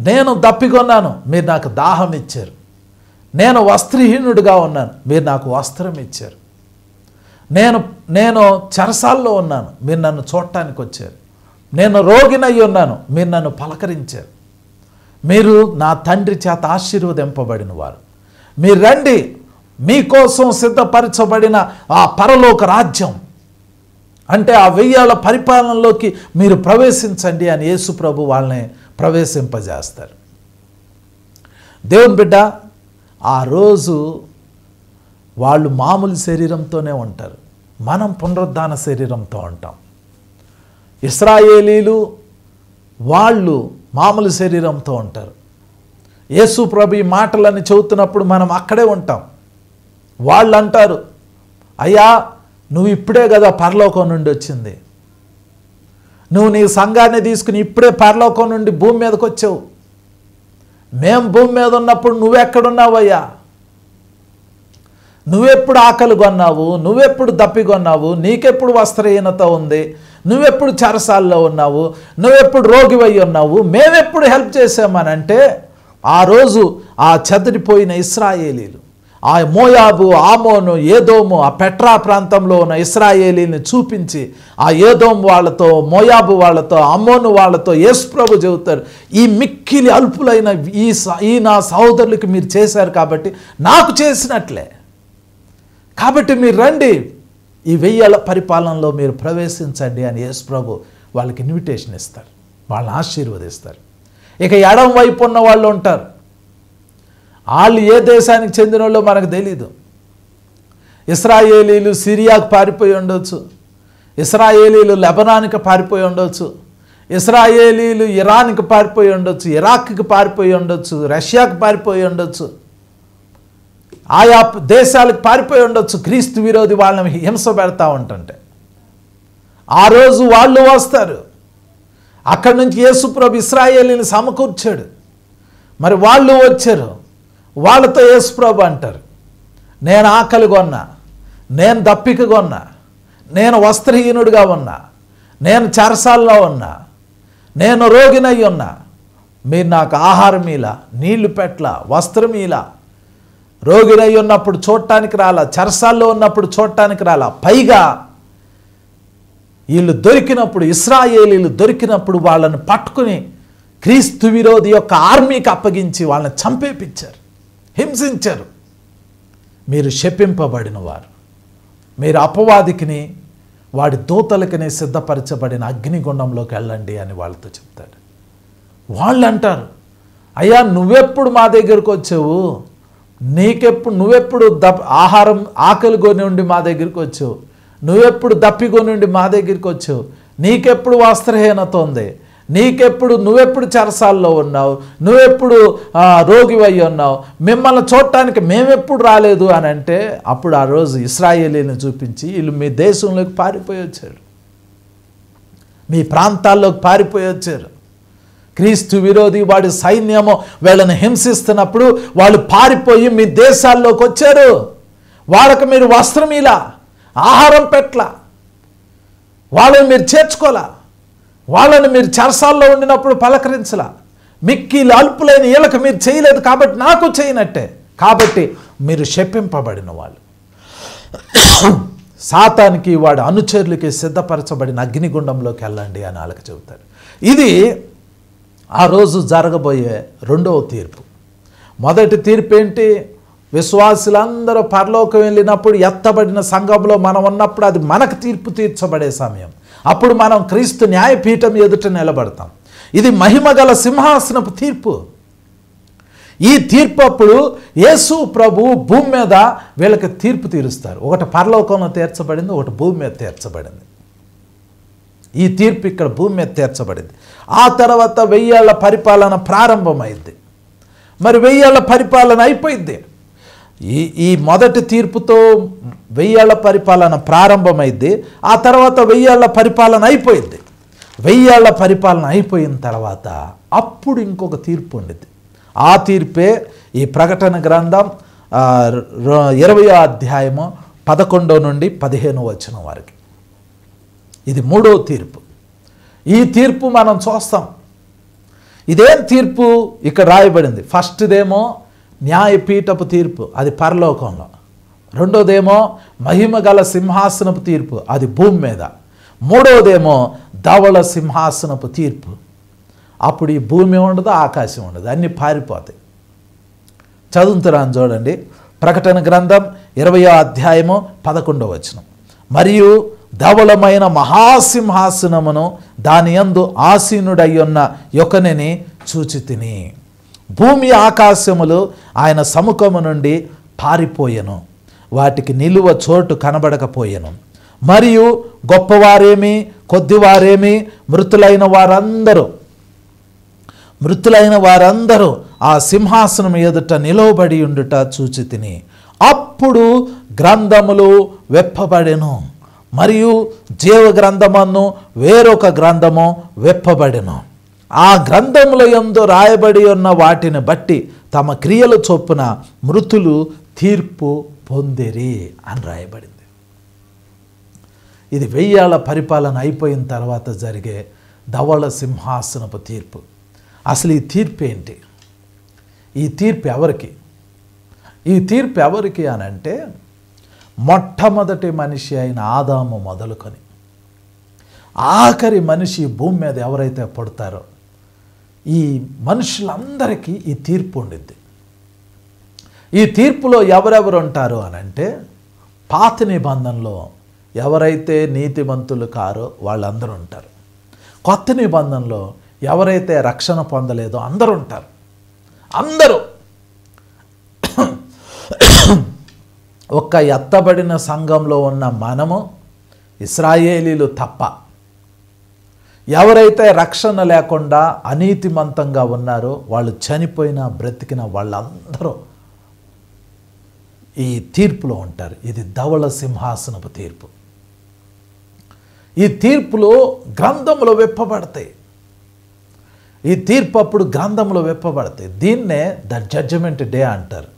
నేను దప్పికొన్నాను, మీరు నాకు దాహం ఇచ్చారు. నేను వస్త్రహీనుడిగా ఉన్నాను, మీరు నాకు వస్త్రం ఇచ్చారు. నేను చెరసాల్లో ఉన్నాను, మీరు నన్ను చూడటానికి వచ్చారు. నేను రోగినై ఉన్నాను, మీరు నన్ను పలకరించారు. మీరు నా తండ్రి చేత ఆశీర్వదింపబడిన వారు. మీరు రండి, మీకోసం సిద్ధపరచబడిన ఆ పరలోక రాజ్యం అంటే ఆ 1000 ఏళ్ల పరిపాలనలోకి మీరు ప్రవేశించండి అని యేసు ప్రభు వాళ్ళని ప్రవేశింపజేస్తారు. దేవుని బిడ్డ, ఆ రోజు వాళ్ళు మామూలు శరీరంతోనే ఉంటారు, మనం పునరుద్ధాన శరీరంతో ఉంటాం. ఇశ్రాయేలీలు వాళ్ళు మామూలు శరీరంతో ఉంటారు. యేసు ప్రభు ఈ మాటలని చెబుతున్నప్పుడు మనం అక్కడే ఉంటాం. వాళ్ళు అంటారు, అయ్యా నువ్వు ఇప్పుడే కదా పరలోకం నుండి వచ్చింది, నువ్వు నీ సంఘాన్ని తీసుకుని ఇప్పుడే పరలోకం నుండి భూమి మీదకి వచ్చావు. మేము భూమి మీద ఉన్నప్పుడు నువ్వెక్కడున్నావయ్యా? నువ్వెప్పుడు ఆకలి కొన్నావు? నువ్వెప్పుడు దప్పికొన్నావు? నీకెప్పుడు వస్త్రహీనత ఉంది? నువ్వెప్పుడు చెరసాల్లో ఉన్నావు? నువ్వెప్పుడు రోగివై ఉన్నావు? మేమెప్పుడు హెల్ప్ చేసామనంటే ఆ రోజు ఆ చెదరిపోయిన ఇశ్రాయేలీలు, ఆ మోయాబు, ఆమోను, ఏదోము, ఆ పెట్రా ప్రాంతంలో ఉన్న ఇశ్రాయేలీని చూపించి ఆ ఏదోము వాళ్ళతో, మోయాబు వాళ్ళతో, అమ్మోను వాళ్ళతో యేసు ప్రభు చెబుతారు, ఈ మిక్కిలి అల్పులైన ఈ నా సహోదరులకి మీరు చేశారు కాబట్టి నాకు చేసినట్లే, కాబట్టి మీరు రండి, ఈ 1000 ఏళ్ల పరిపాలనలో మీరు ప్రవేశించండి అని యేసు ప్రభు వాళ్ళకి ఇన్విటేషన్ ఇస్తారు, వాళ్ళని ఆశీర్వదిస్తారు. ఇక ఎడం వైపు ఉన్న వాళ్ళు ఉంటారు. వాళ్ళు ఏ దేశానికి చెందిన వాళ్ళో మనకు తెలీదు. ఇశ్రాయేలీలు సిరియాకు పారిపోయి ఉండొచ్చు, ఇశ్రాయేలీలు లెబనాన్కి పారిపోయి ఉండొచ్చు, ఇశ్రాయేలీలు ఇరాన్కి పారిపోయి ఉండొచ్చు, ఇరాక్కి పారిపోయి ఉండొచ్చు, రష్యాకి పారిపోయి ఉండొచ్చు, ఆయా దేశాలకు పారిపోయి ఉండొచ్చు. క్రీస్తు విరోధి వాళ్ళని హింస పెడతా ఉంటుంటే ఆ రోజు వాళ్ళు వస్తారు. అక్కడి నుంచి యేసు ప్రభు ఇశ్రాయేలీని సమకూర్చాడు. మరి వాళ్ళు వచ్చారు, వాళ్ళతో యేసు ప్రభు అంటారు, నేను ఆకలి కొన్నా, నేను దప్పిక కొన్నా, నేను వస్త్రహీనుడిగా ఉన్నా, నేను చెరసాల్లో ఉన్నా, నేను రోగినై ఉన్నా, మీరు నాకు ఆహారం ఇలా, నీళ్లు పెట్ల, వస్త్రం ఇలా, రోగినై ఉన్నప్పుడు చూడటానికి రాలా, చెరసాల్లో ఉన్నప్పుడు చూడటానికి రాలా, పైగా వీళ్ళు దొరికినప్పుడు, ఇశ్రాయేలీలు దొరికినప్పుడు వాళ్ళని పట్టుకుని క్రీస్తు విరోధి యొక్క ఆర్మీకి అప్పగించి వాళ్ళని చంపేపించారు, హింసించారు. మీరు శపింపబడిన వారు, మీరు అపవాదికిని వాడి దూతలకిని సిద్ధపరచబడిన అగ్నిగుండంలోకి వెళ్ళండి అని వాళ్ళతో చెప్తాడు. వాళ్ళు అంటారు, అయ్యా నువ్వెప్పుడు మా దగ్గరకు వచ్చావు, నువ్వెప్పుడు ఆహారం ఆకలి కొని ఉండి మా దగ్గరికి వచ్చావు, నువ్వెప్పుడు దప్పికొని ఉండి మా దగ్గరికి వచ్చావు, నీకెప్పుడు వస్త్రహీనత ఉంది, నువ్వెప్పుడు చెరసాల్లో ఉన్నావు, నువ్వెప్పుడు రోగివై ఉన్నావు, మిమ్మల్ని చూడటానికి మేమెప్పుడు రాలేదు అని అంటే, అప్పుడు ఆ రోజు ఇశ్రాయేలీని చూపించి వీళ్ళు మీ దేశంలోకి పారిపోయి వచ్చారు, మీ ప్రాంతాల్లోకి పారిపోయి వచ్చారు. క్రీస్తు విరోధి వాడి సైన్యము వీళ్ళని హింసిస్తున్నప్పుడు వాళ్ళు పారిపోయి మీ దేశాల్లోకి వచ్చారు. వాళ్ళకి మీరు వస్త్రం ఇలా, ఆహారం పెట్ల, వాళ్ళని మీరు చేర్చుకోలా, వాళ్ళని మీరు చెరసాల్లో ఉండినప్పుడు పలకరించలా, మిక్కిలు అల్పులైన వీళ్ళకి మీరు చేయలేదు కాబట్టి నాకు చేయనట్టే, కాబట్టి మీరు శపింపబడిన వాళ్ళు, సాతానికి వాడి అనుచరులకి సిద్ధపరచబడిన అగ్నిగుండంలోకి వెళ్ళండి అని వాళ్ళకి చెబుతారు. ఇది ఆ రోజు జరగబోయే రెండవ తీర్పు. మొదటి తీర్పు ఏంటి? విశ్వాసులందరూ పరలోకం వెళ్ళినప్పుడు ఎత్తబడిన సంఘంలో మనం ఉన్నప్పుడు అది మనకు తీర్పు తీర్చబడే సమయం. అప్పుడు మనం క్రీస్తు న్యాయపీఠం ఎదుట నిలబడతాం. ఇది మహిమగల సింహాసనపు తీర్పు. ఈ తీర్పు అప్పుడు యేసు ప్రభు భూమి మీద వీళ్ళకి తీర్పు తీరుస్తారు. ఒకటి పరలోకంలో తీర్చబడింది, ఒకటి భూమి మీద తీర్చబడింది. ఈ తీర్పు ఇక్కడ భూమి మీద తీర్చబడింది. ఆ తర్వాత 1000 ఏళ్ల పరిపాలన ప్రారంభమైంది. మరి 1000 ఏళ్ల పరిపాలన అయిపోయింది. ఈ మొదటి తీర్పుతో 1000 ఏళ్ల పరిపాలన ప్రారంభమైంది. ఆ తర్వాత 1000 ఏళ్ల పరిపాలన అయిపోయింది. 1000 ఏళ్ల పరిపాలన అయిపోయిన తర్వాత అప్పుడు ఇంకొక తీర్పు ఉండిద్ది. ఆ తీర్పే ఈ ప్రకటన గ్రంథం 20వ అధ్యాయము 11 నుండి 15 వచనం వరకు. ఇది మూడో తీర్పు. ఈ తీర్పు మనం చూస్తాం. ఇదేం తీర్పు ఇక్కడ రాయబడింది? ఫస్ట్దేమో న్యాయపీఠపు తీర్పు, అది పరలోకంలో. రెండోదేమో మహిమగల సింహాసనపు తీర్పు, అది భూమి మీద. మూడోదేమో ధవళ సింహాసనపు తీర్పు. అప్పుడు ఈ భూమి ఉండదు, ఆకాశం ఉండదు, అన్నీ పారిపోతాయి. చదువుతున్నాను చూడండి. ప్రకటన గ్రంథం 20వ అధ్యాయము 11వ వచనం. మరియు ధవళమైన మహాసింహాసనమును దాని యందు ఆసీనుడయ్యున్న యొకనిని చూచితిని. భూమి ఆకాశములు ఆయన సముఖము నుండి పారిపోయెను, వాటికి నిలువ చోటు కనబడకపోయెను. మరియు గొప్పవారేమి కొద్దివారేమి మృతులైన వారందరూ ఆ సింహాసనం ఎదుట నిలవబడి ఉండుట చూచితిని. అప్పుడు గ్రంథములు వెప్పబడెను, మరియు జీవ గ్రంథమను వేరొక గ్రంథము వెప్పబడెను. ఆ గ్రంథముల యందు రాయబడి ఉన్న వాటిని బట్టి తమ క్రియల చొప్పున మృతులు తీర్పు పొందిరి అని రాయబడింది. ఇది 1000 ఏళ్ల పరిపాలన అయిపోయిన తర్వాత జరిగే ధవళ సింహాసనపు తీర్పు. అసలు ఈ తీర్పు ఏంటి? ఈ తీర్పు ఎవరికి? ఈ తీర్పు ఎవరికి అని అంటే, మొట్టమొదటి మనిషి అయిన ఆదాము మొదలుకొని ఆఖరి మనిషి భూమి మీద ఎవరైతే పుడతారో ఈ మనుషులందరికీ ఈ తీర్పు ఉండిద్ది. ఈ తీర్పులో ఎవరెవరు ఉంటారు అని అంటే, పాత నిబంధనలో ఎవరైతే నీతిమంతులు కారో వాళ్ళందరూ ఉంటారు. కొత్త నిబంధనలో ఎవరైతే రక్షణ పొందలేదో అందరూ ఉంటారు. అందరూ ఒక్క ఎత్తబడిన సంఘంలో ఉన్న మనము ఇశ్రాయేలీలు తప్ప ఎవరైతే రక్షణ లేకుండా అనీతిమంతంగా ఉన్నారో వాళ్ళు చనిపోయినా బ్రతికిన వాళ్ళందరూ ఈ తీర్పులో ఉంటారు. ఇది ధవళ సింహాసనపు తీర్పు. ఈ తీర్పులో గ్రంథములు విప్పబడతాయి. ఈ తీర్పు అప్పుడు గ్రంథములు విప్పబడతాయి. దీన్నే ద జడ్జిమెంట్ డే అంటారు,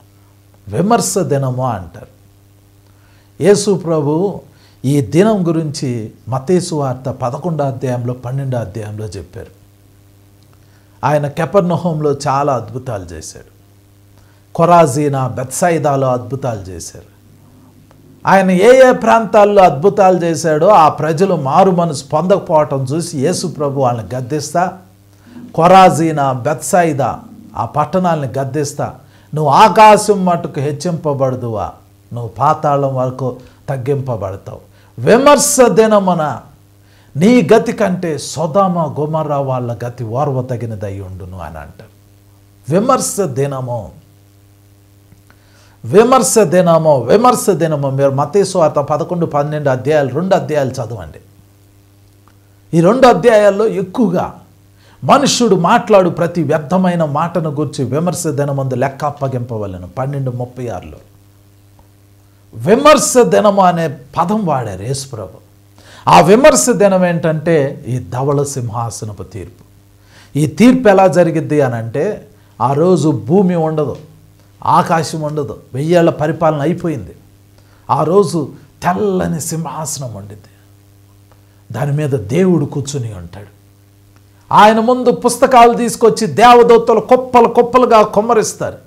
విమర్శ దినము అంటారు. యేసు ప్రభు ఈ దినం గురించి మత్తయి సువార్త 11వ అధ్యాయంలో 12వ అధ్యాయంలో చెప్పారు. ఆయన కెపర్నహూములో చాలా అద్భుతాలు చేశాడు. కొరాజీనా, బెత్సైదాలో అద్భుతాలు చేశారు. ఆయన ఏ ఏ ప్రాంతాల్లో అద్భుతాలు చేశాడో ఆ ప్రజలు మారు మనసు పొందకపోవటం చూసి యేసు ప్రభు వాళ్ళని గద్దిస్తా, కొరాజీనా, బెత్సైదా ఆ పట్టణాలని గద్దిస్తా, నువ్వు ఆకాశం మటుకు హెచ్చింపబడదువా, నువ్వు పాతాళం వరకు తగ్గింపబడతావు. విమర్శ దినమున నీ గతి కంటే సొదొమ గొమొర్రా వాళ్ళ గతి ఓర్వ తగినదై ఉండును అని అంటారు. విమర్శ దినము, విమర్శ దినము, విమర్శ దినము. మీరు మత్తయి సువార్త 11, 12 అధ్యాయాలు, 2 అధ్యాయాలు చదవండి. ఈ 2 అధ్యాయాల్లో ఎక్కువగా మనుష్యుడు మాట్లాడు ప్రతి వ్యర్థమైన మాటను గురించి విమర్శ దినమందు లెక్క అప్పగింపవలెను. 12:36లో విమర్శ దినము అనే పదం వాడారు యేసుప్రభు. ఆ విమర్శ దినం ఏంటంటే ఈ ధవళ సింహాసనపు తీర్పు. ఈ తీర్పు ఎలా జరిగిద్ది అని అంటే, ఆ రోజు భూమి ఉండదు, ఆకాశం ఉండదు, 1000 ఏళ్ల పరిపాలన అయిపోయింది. ఆ రోజు తెల్లని సింహాసనం ఉండిద్ది, దాని మీద దేవుడు కూర్చుని ఉంటాడు. ఆయన ముందు పుస్తకాలు తీసుకొచ్చి దేవదూతలు కుప్పలు కుప్పలుగా కుమ్మరిస్తారు.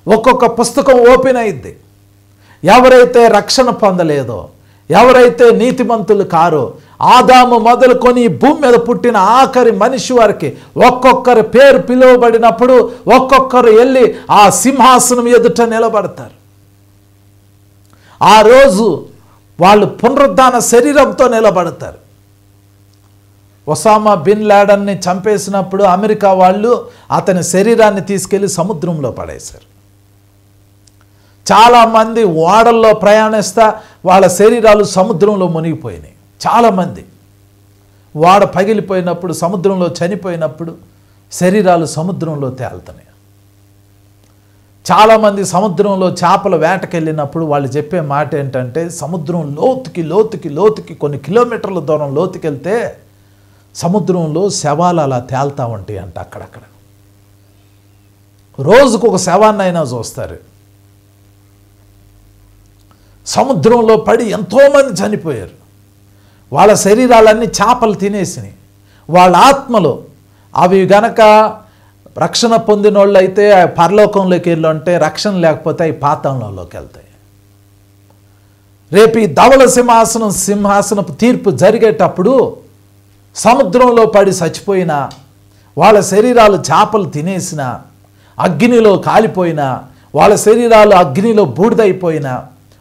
ఒక్కొక్క పుస్తకం ఓపెన్ అయింది. ఎవరైతే రక్షణ పొందలేదో, ఎవరైతే నీతిమంతులు కారో, ఆదాము మొదలుకొని భూమి మీద పుట్టిన ఆఖరి మనిషి వారికి ఒక్కొక్కరి పేరు పిలువబడినప్పుడు ఒక్కొక్కరు వెళ్ళి ఆ సింహాసనం ఎదుట నిలబడతారు. ఆ రోజు వాళ్ళు పునరుద్ధాన శరీరంతో నిలబడతారు. ఒసామా బిన్ లాడన్ని చంపేసినప్పుడు అమెరికా వాళ్ళు అతని శరీరాన్ని తీసుకెళ్లి సముద్రంలో పడేశారు. చాలామంది ఓడల్లో ప్రయాణిస్తా వాళ్ళ శరీరాలు సముద్రంలో మునిగిపోయినాయి. చాలామంది ఓడ పగిలిపోయినప్పుడు, సముద్రంలో చనిపోయినప్పుడు శరీరాలు సముద్రంలో తేలుతున్నాయి. చాలామంది సముద్రంలో చేపల వేటకెళ్ళినప్పుడు వాళ్ళు చెప్పే మాట ఏంటంటే, సముద్రం లోతుకి లోతుకి లోతుకి కొన్ని కిలోమీటర్ల దూరం లోతుకెళ్తే సముద్రంలో శవాలు అలా తేలుతూ ఉంటాయి అంట. అక్కడక్కడ రోజుకు ఒక శవాన్నైనా చూస్తారు. సముద్రంలో పడి ఎంతోమంది చనిపోయారు. వాళ్ళ శరీరాలన్నీ చేపలు తినేసినాయి. వాళ్ళ ఆత్మలు అవి గనక రక్షణ పొందిన వాళ్ళు అయితే పరలోకంలోకి వెళ్ళి రక్షణ లేకపోతే అవి పాతాళంలోకి వెళ్తాయి. రేపు ఈ ధవళ సింహాసనపు తీర్పు జరిగేటప్పుడు సముద్రంలో పడి చచ్చిపోయినా, వాళ్ళ శరీరాలు చేపలు తినేసినా, అగ్నిలో కాలిపోయినా, వాళ్ళ శరీరాలు అగ్నిలో బూడిదైపోయినా,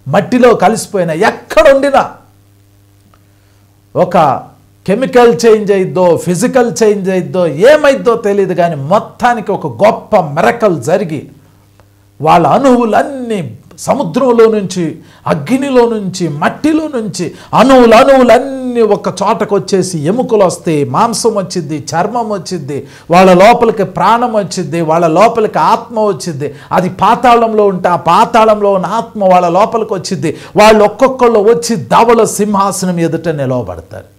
మట్టిలో కలిసిపోయినా, ఎక్కడుండినా ఒక కెమికల్ చేంజ్ అయిద్దో, ఫిజికల్ చేంజ్ అయిద్దో, ఏమైద్దో తెలియదు, కానీ మొత్తానికి ఒక గొప్ప మిరకల్ జరిగి వాళ్ళ అణువులన్నీ సముద్రంలో నుంచి, అగ్నిలో నుంచి, మట్టిలో నుంచి అణువులన్నీ ఒక చోటకు వచ్చేసి ఎముకలు వస్తాయి, మాంసం వచ్చిద్ది, చర్మం వచ్చిద్ది, వాళ్ళ లోపలికి ప్రాణం వచ్చిద్ది, వాళ్ళ లోపలికి ఆత్మ వచ్చిద్ది. అది పాతాళంలో ఉంటే ఆ పాతాళంలో ఉన్న ఆత్మ వాళ్ళ లోపలికి వచ్చిద్ది. వాళ్ళు ఒక్కొక్కళ్ళు వచ్చి ధవళ సింహాసనం ఎదుట నిలవబడతారు.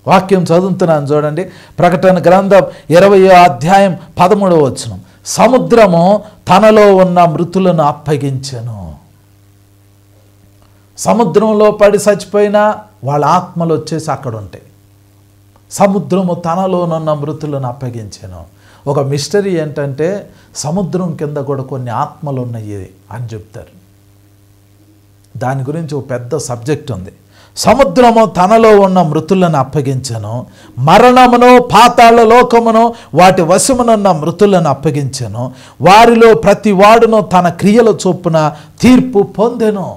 వాక్యం చదువుతున్నాను చూడండి. ప్రకటన గ్రంథం 20వ అధ్యాయం 13వ వచనం. సముద్రము తనలో ఉన్న మృతులను అప్పగించెను. సముద్రంలో పడి చచ్చిపోయినా వాళ్ళ ఆత్మలు వచ్చేసి అక్కడ ఉంటాయి. సముద్రము తనలోనున్న మృతులను అప్పగించెను. ఒక మిస్టరీ ఏంటంటే, సముద్రం కింద కూడా కొన్ని ఆత్మలు ఉన్నాయి అని చెప్తారు. దాని గురించి ఒక పెద్ద సబ్జెక్ట్ ఉంది. సముద్రము తనలో ఉన్న మృతులను అప్పగించెను, మరణమును పాతాళ లోకమును వాటి వశమునున్న మృతులను అప్పగించెను, వారిలో ప్రతి వాడును తన క్రియల చొప్పున తీర్పు పొందెను.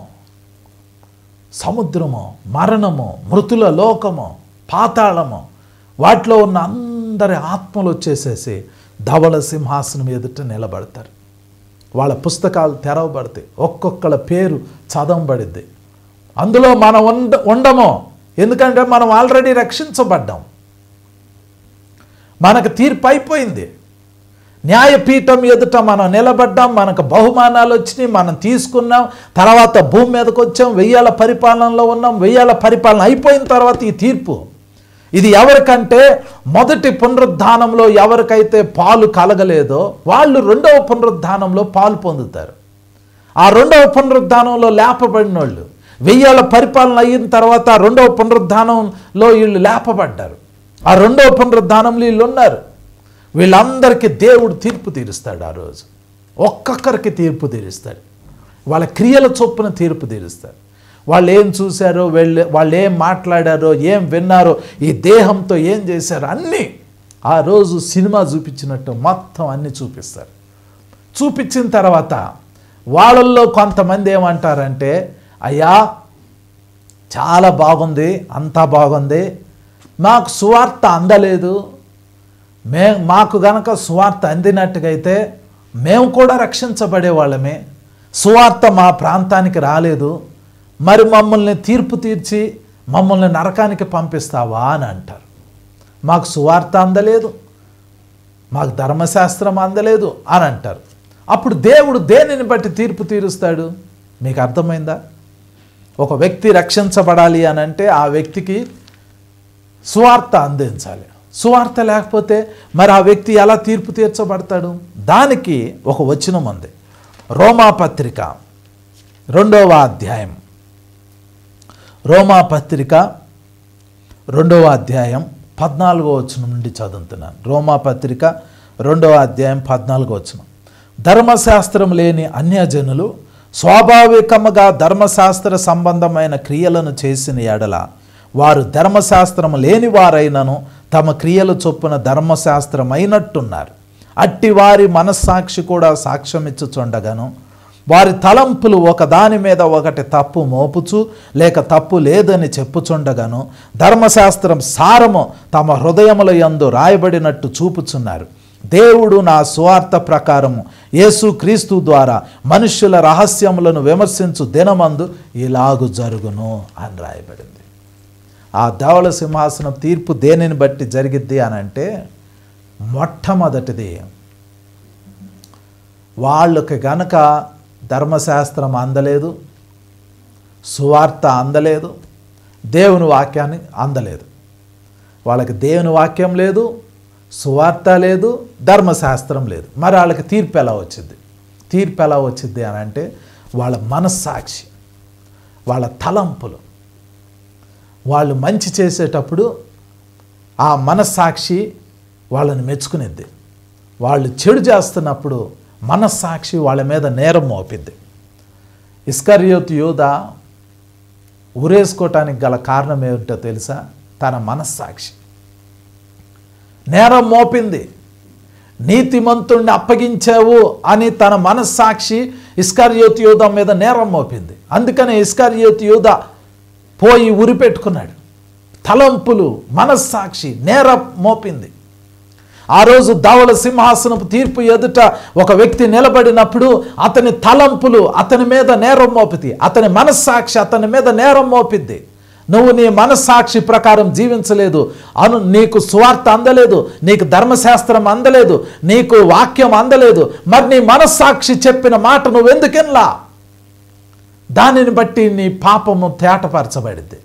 సముద్రము, మరణము, మృతుల లోకము, పాతాళము, వాటిలో ఉన్న అందరి ఆత్మలు వచ్చేసేసి ధవళ సింహాసనం ఎదుట నిలబడతారు. వాళ్ళ పుస్తకాలు తెరవబడతాయి, ఒక్కొక్కళ్ళ పేరు చదవబడిద్ది. అందులో మనం ఉండము, ఎందుకంటే మనం ఆల్రెడీ రక్షించబడ్డాం. మనకు తీర్పు అయిపోయింది. న్యాయపీఠం ఎదుట మనం నిలబడ్డాం, మనకు బహుమానాలు వచ్చినాయి, మనం తీసుకున్నాం. తర్వాత భూమి మీదకి వచ్చాం, 1000 ఏళ్ల పరిపాలనలో ఉన్నాం. 1000 ఏళ్ల పరిపాలన అయిపోయిన తర్వాత ఈ తీర్పు. ఇది ఎవరికంటే మొదటి పునరుద్ధానంలో ఎవరికైతే పాలు కలగలేదో వాళ్ళు రెండవ పునరుద్ధానంలో పాలు పొందుతారు. ఆ రెండవ పునరుద్ధానంలో లేపబడిన వాళ్ళు 1000 ఏళ్ల పరిపాలన అయిన తర్వాత రెండవ పునరుద్ధానంలో వీళ్ళు లేపబడ్డారు. ఆ రెండవ పునరుద్ధానంలో వీళ్ళు ఉన్నారు. వీళ్ళందరికీ దేవుడు తీర్పు తీరుస్తాడు. ఆ రోజు ఒక్కొక్కరికి తీర్పు తీరుస్తాడు. వాళ్ళ క్రియల చొప్పున తీర్పు తీరుస్తాడు. వాళ్ళు ఏం చూశారో, వాళ్ళు ఏం మాట్లాడారో, ఏం విన్నారో, ఈ దేహంతో ఏం చేశారో అన్నీ ఆ రోజు సినిమా చూపించినట్టు మొత్తం అన్నీ చూపిస్తారు. చూపించిన తర్వాత వాళ్ళల్లో కొంతమంది ఏమంటారంటే, అయ్యా చాలా బాగుంది, అంతా బాగుంది, మాకు సువార్త అందలేదు, మాకు గనక సువార్త అందినట్టుగైతే మేము కూడా రక్షించబడేవాళ్ళమే, సువార్త మా ప్రాంతానికి రాలేదు, మరి మమ్మల్ని తీర్పు తీర్చి మమ్మల్ని నరకానికి పంపిస్తావా అని అంటారు. మాకు సువార్త అందలేదు, మాకు ధర్మశాస్త్రం అందలేదు అని అంటారు. అప్పుడు దేవుడు దేనిని బట్టి తీర్పు తీరుస్తాడు? మీకు అర్థమైందా? ఒక వ్యక్తి రక్షించబడాలి అని అంటే ఆ వ్యక్తికి సువార్త అందించాలి. సువార్త లేకపోతే మరి ఆ వ్యక్తి ఎలా తీర్పు తీర్చబడతాడు? దానికి ఒక వచనం ఉంది. రోమాపత్రిక 2వ అధ్యాయం, రోమాపత్రిక 2వ అధ్యాయం 14వ వచనం నుండి చదువుతున్నాను. రోమాపత్రిక 2వ అధ్యాయం 14వ వచనం. ధర్మశాస్త్రం లేని అన్యజనులు స్వాభావికముగా ధర్మశాస్త్ర సంబంధమైన క్రియలను చేసిన ఎడల వారు ధర్మశాస్త్రం లేని వారైనను తమ క్రియల చొప్పున ధర్మశాస్త్రమైనట్టున్నారు. అట్టి వారి మనస్సాక్షి కూడా సాక్ష్యమిచ్చుచుండగాను వారి తలంపులు ఒకదాని మీద ఒకటి తప్పు మోపుచు లేక తప్పు లేదని చెప్పుచుండగాను ధర్మశాస్త్రం సారము తమ హృదయముల యందు రాయబడినట్టు చూపుచున్నారు. దేవుడు నా సువార్త ప్రకారము యేసుక్రీస్తు ద్వారా మనుష్యుల రహస్యములను విమర్శించు దినమందు ఇలాగు జరుగును అని రాయబడింది. ఆ ధవళ సింహాసనం తీర్పు దేనిని బట్టి జరిగిద్ది అని అంటే, మొట్టమొదటిది వాళ్ళకి గనక ధర్మశాస్త్రం అందలేదు, సువార్త అందలేదు, దేవుని వాక్యాన్ని అందలేదు. వాళ్ళకి దేవుని వాక్యం లేదు, సువార్త లేదు, ధర్మశాస్త్రం లేదు. మరి వాళ్ళకి తీర్పు ఎలా వచ్చింది? తీర్పు ఎలా వచ్చింది అని అంటే, వాళ్ళ మనస్సాక్షి, వాళ్ళ తలంపులు. వాళ్ళు మంచి చేసేటప్పుడు ఆ మనస్సాక్షి వాళ్ళని మెచ్చుకునేది. వాళ్ళు చెడు చేస్తున్నప్పుడు మనస్సాక్షి వాళ్ళ మీద నేరం మోపిద్ది. ఇస్కరియోతు యూదా ఉరేసుకోవటానికి గల కారణం ఏమిటో తెలుసా? తన మనస్సాక్షి నేరం మోపింది. నీతిమంతుణ్ణి అప్పగించావు అని తన మనస్సాక్షి ఇస్కరియోతు యూదా మీద నేరం మోపింది. అందుకనే ఇస్కరియోతు యూదా పోయి ఉరి పెట్టుకున్నాడు. తలంపులు, మనస్సాక్షి నేరం మోపింది. ఆ రోజు ధవళ సింహాసనపు తీర్పు ఎదుట ఒక వ్యక్తి నిలబడినప్పుడు అతని తలంపులు అతని మీద నేరం మోపిది, అతని మనస్సాక్షి అతని మీద నేరం మోపిద్ది. నువ్వు నీ మనస్సాక్షి ప్రకారం జీవించలేదు, నీకు సువార్త అందలేదు, నీకు ధర్మశాస్త్రం అందలేదు, నీకు వాక్యం అందలేదు, మరి నీ మనస్సాక్షి చెప్పిన మాట నువ్వెందుకెన్లా? దానిని బట్టి నీ పాపము తేటపరచబడింది.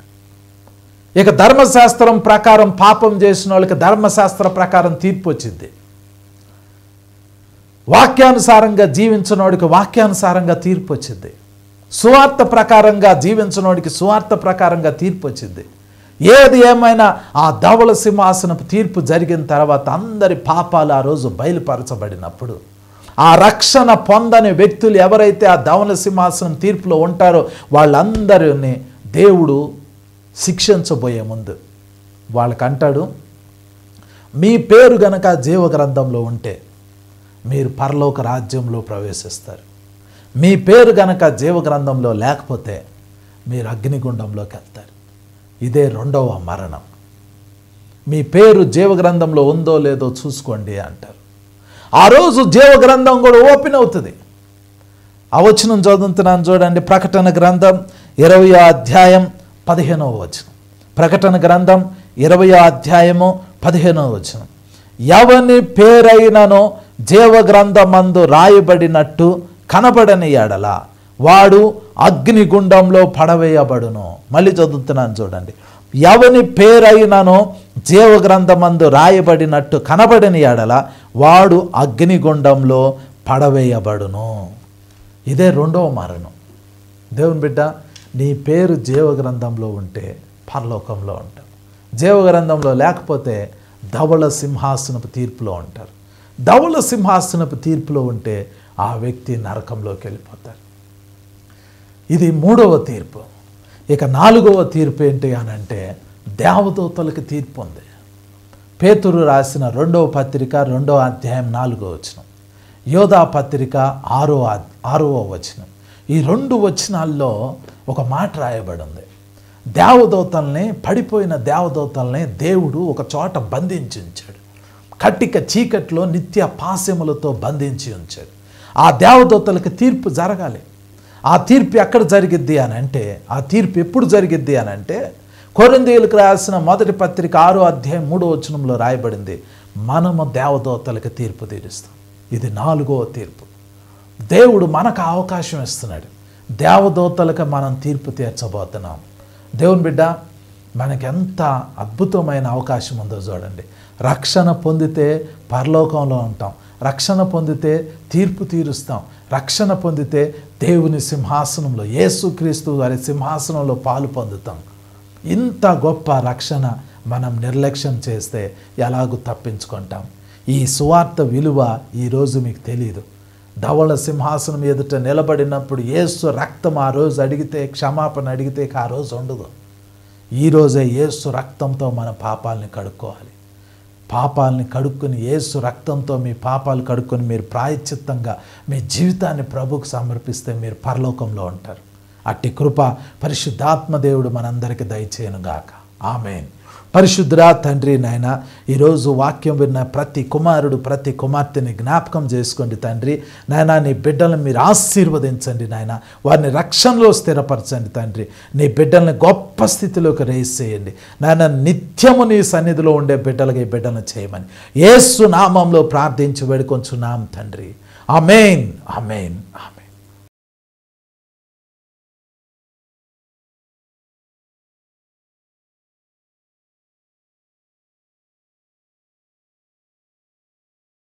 ఇక ధర్మశాస్త్రం ప్రకారం పాపం చేసిన వాళ్ళకి ధర్మశాస్త్ర ప్రకారం తీర్పు వచ్చింది. వాక్యానుసారంగా జీవించిన వాడికి వాక్యానుసారంగా తీర్పు వచ్చింది. సువార్త ప్రకారంగా జీవించినోడికి సువార్త ప్రకారంగా తీర్పు వచ్చింది. ఏది ఏమైనా ఆ ధవళ సింహాసనపు తీర్పు జరిగిన తర్వాత అందరి పాపాలు ఆ రోజు బయలుపరచబడినప్పుడు ఆ రక్షణ పొందని వ్యక్తులు ఎవరైతే ఆ ధవళ సింహాసనం తీర్పులో ఉంటారో వాళ్ళందరినీ దేవుడు శిక్షించబోయే ముందు వాళ్ళకంటాడు, మీ పేరు గనక జీవగ్రంథంలో ఉంటే మీరు పరలోక రాజ్యంలో ప్రవేశిస్తారు, మీ పేరు గనక జీవగ్రంథంలో లేకపోతే మీరు అగ్నిగుండంలోకి వెళ్తారు. ఇదే 2వ మరణం. మీ పేరు జీవగ్రంథంలో ఉందో లేదో చూసుకోండి అంటారు. ఆ రోజు జీవగ్రంథం కూడా ఓపెన్ అవుతుంది. ఆ వచనం చదువుతున్నాను చూడండి. ప్రకటన గ్రంథం 20వ అధ్యాయం 15వ వచనం. ప్రకటన గ్రంథం 20వ అధ్యాయము 15వ వచనం. ఎవని పేరైనను జీవగ్రంథమందు రాయబడినట్టు కనబడని ఎడల వాడు అగ్నిగుండంలో పడవేయబడును. మళ్ళీ చదువుతున్నాను చూడండి. ఎవని పేరైనను జీవగ్రంథమందు రాయబడినట్టు కనబడని ఎడల వాడు అగ్నిగుండంలో పడవేయబడును. ఇదే 2వ మరణం. దేవుని బిడ్డ, నీ పేరు జీవగ్రంథంలో ఉంటే పరలోకంలో ఉంటావు. జీవగ్రంథంలో లేకపోతే ధవళ సింహాసనపు తీర్పులో ఉంటారు. ధవళ సింహాసనపు తీర్పులో ఉంటే ఆ వ్యక్తి నరకంలోకి వెళ్ళిపోతారు. ఇది 3వ తీర్పు. ఇక 4వ తీర్పు ఏంటి అని అంటే దేవదూతలకు తీర్పు ఉంది. పేతురు రాసిన 2వ పత్రిక 2వ అధ్యాయం 4వ వచనం, యోధా పత్రిక 6వ వచనం. ఈ 2 వచనాల్లో ఒక మాట రాయబడి ఉంది. దేవదూతల్ని, పడిపోయిన దేవదూతల్ని దేవుడు ఒక చోట బంధించి ఉంచాడు. కట్టిక చీకట్లో నిత్య పాశములతో బంధించి ఉంచాడు. ఆ దేవదూతలకు తీర్పు జరగాలి. ఆ తీర్పు ఎక్కడ జరిగిద్ది అని అంటే, ఆ తీర్పు ఎప్పుడు జరిగిద్ది అని అంటే కొరింథీయులకు రాసిన 1వ పత్రిక 6వ అధ్యాయం 3వ వచనంలో రాయబడింది, మనము దేవదూతలకు తీర్పు తీరుస్తాం. ఇది 4వ తీర్పు. దేవుడు మనకు అవకాశం ఇస్తున్నాడు. దేవదూతలకు మనం తీర్పు తీర్చబోతున్నాం. దేవుని బిడ్డ, మనకెంత అద్భుతమైన అవకాశం ఉందో చూడండి. రక్షణ పొందితే పరలోకంలో ఉంటాం, రక్షణ పొందితే తీర్పు తీరుస్తాం, రక్షణ పొందితే దేవుని సింహాసనంలో, యేసుక్రీస్తు వారి సింహాసనంలో పాలు పొందుతాం. ఇంత గొప్ప రక్షణ మనం నిర్లక్ష్యం చేస్తే ఎలాగూ తప్పించుకుంటాం. ఈ సువార్త విలువ ఈరోజు మీకు తెలియదు. ధవళ సింహాసనం ఎదుట నిలబడినప్పుడు యేసు రక్తం ఆ రోజు అడిగితే, క్షమాపణ అడిగితే ఆ రోజు ఉండదు. ఈరోజే యేసు రక్తంతో మన పాపాలని కడుక్కోవాలి. పాపాలని కడుక్కొని, యేసు రక్తంతో మీ పాపాలు కడుక్కొని మీరు ప్రాయశ్చిత్తంగా మీ జీవితాన్ని ప్రభువుకు సమర్పిస్తే మీరు పరలోకంలో ఉంటారు. అట్టి కృప పరిశుద్ధాత్మ దేవుడు మనందరికీ దయచేయనుగాక. ఆమేన్. పరిశుద్ధుడా తండ్రి, నాయన ఈరోజు వాక్యం విన్న ప్రతి కుమారుడు, ప్రతి కుమార్తెని జ్ఞాపకం చేసుకోండి తండ్రి. నాయన నీ బిడ్డలను మీరు ఆశీర్వదించండి నాయన, వారిని రక్షణలో స్థిరపరచండి తండ్రి. నీ బిడ్డల్ని గొప్ప స్థితిలోకి రేస్ చేయండి నాయన. నిత్యము నీ సన్నిధిలో ఉండే బిడ్డలుగా ఈ బిడ్డలను చేయమని యేసు నామంలో ప్రార్థించి వేడుకొంచున్నాం తండ్రి. ఆమేన్, ఆమేన్, ఆమేన్.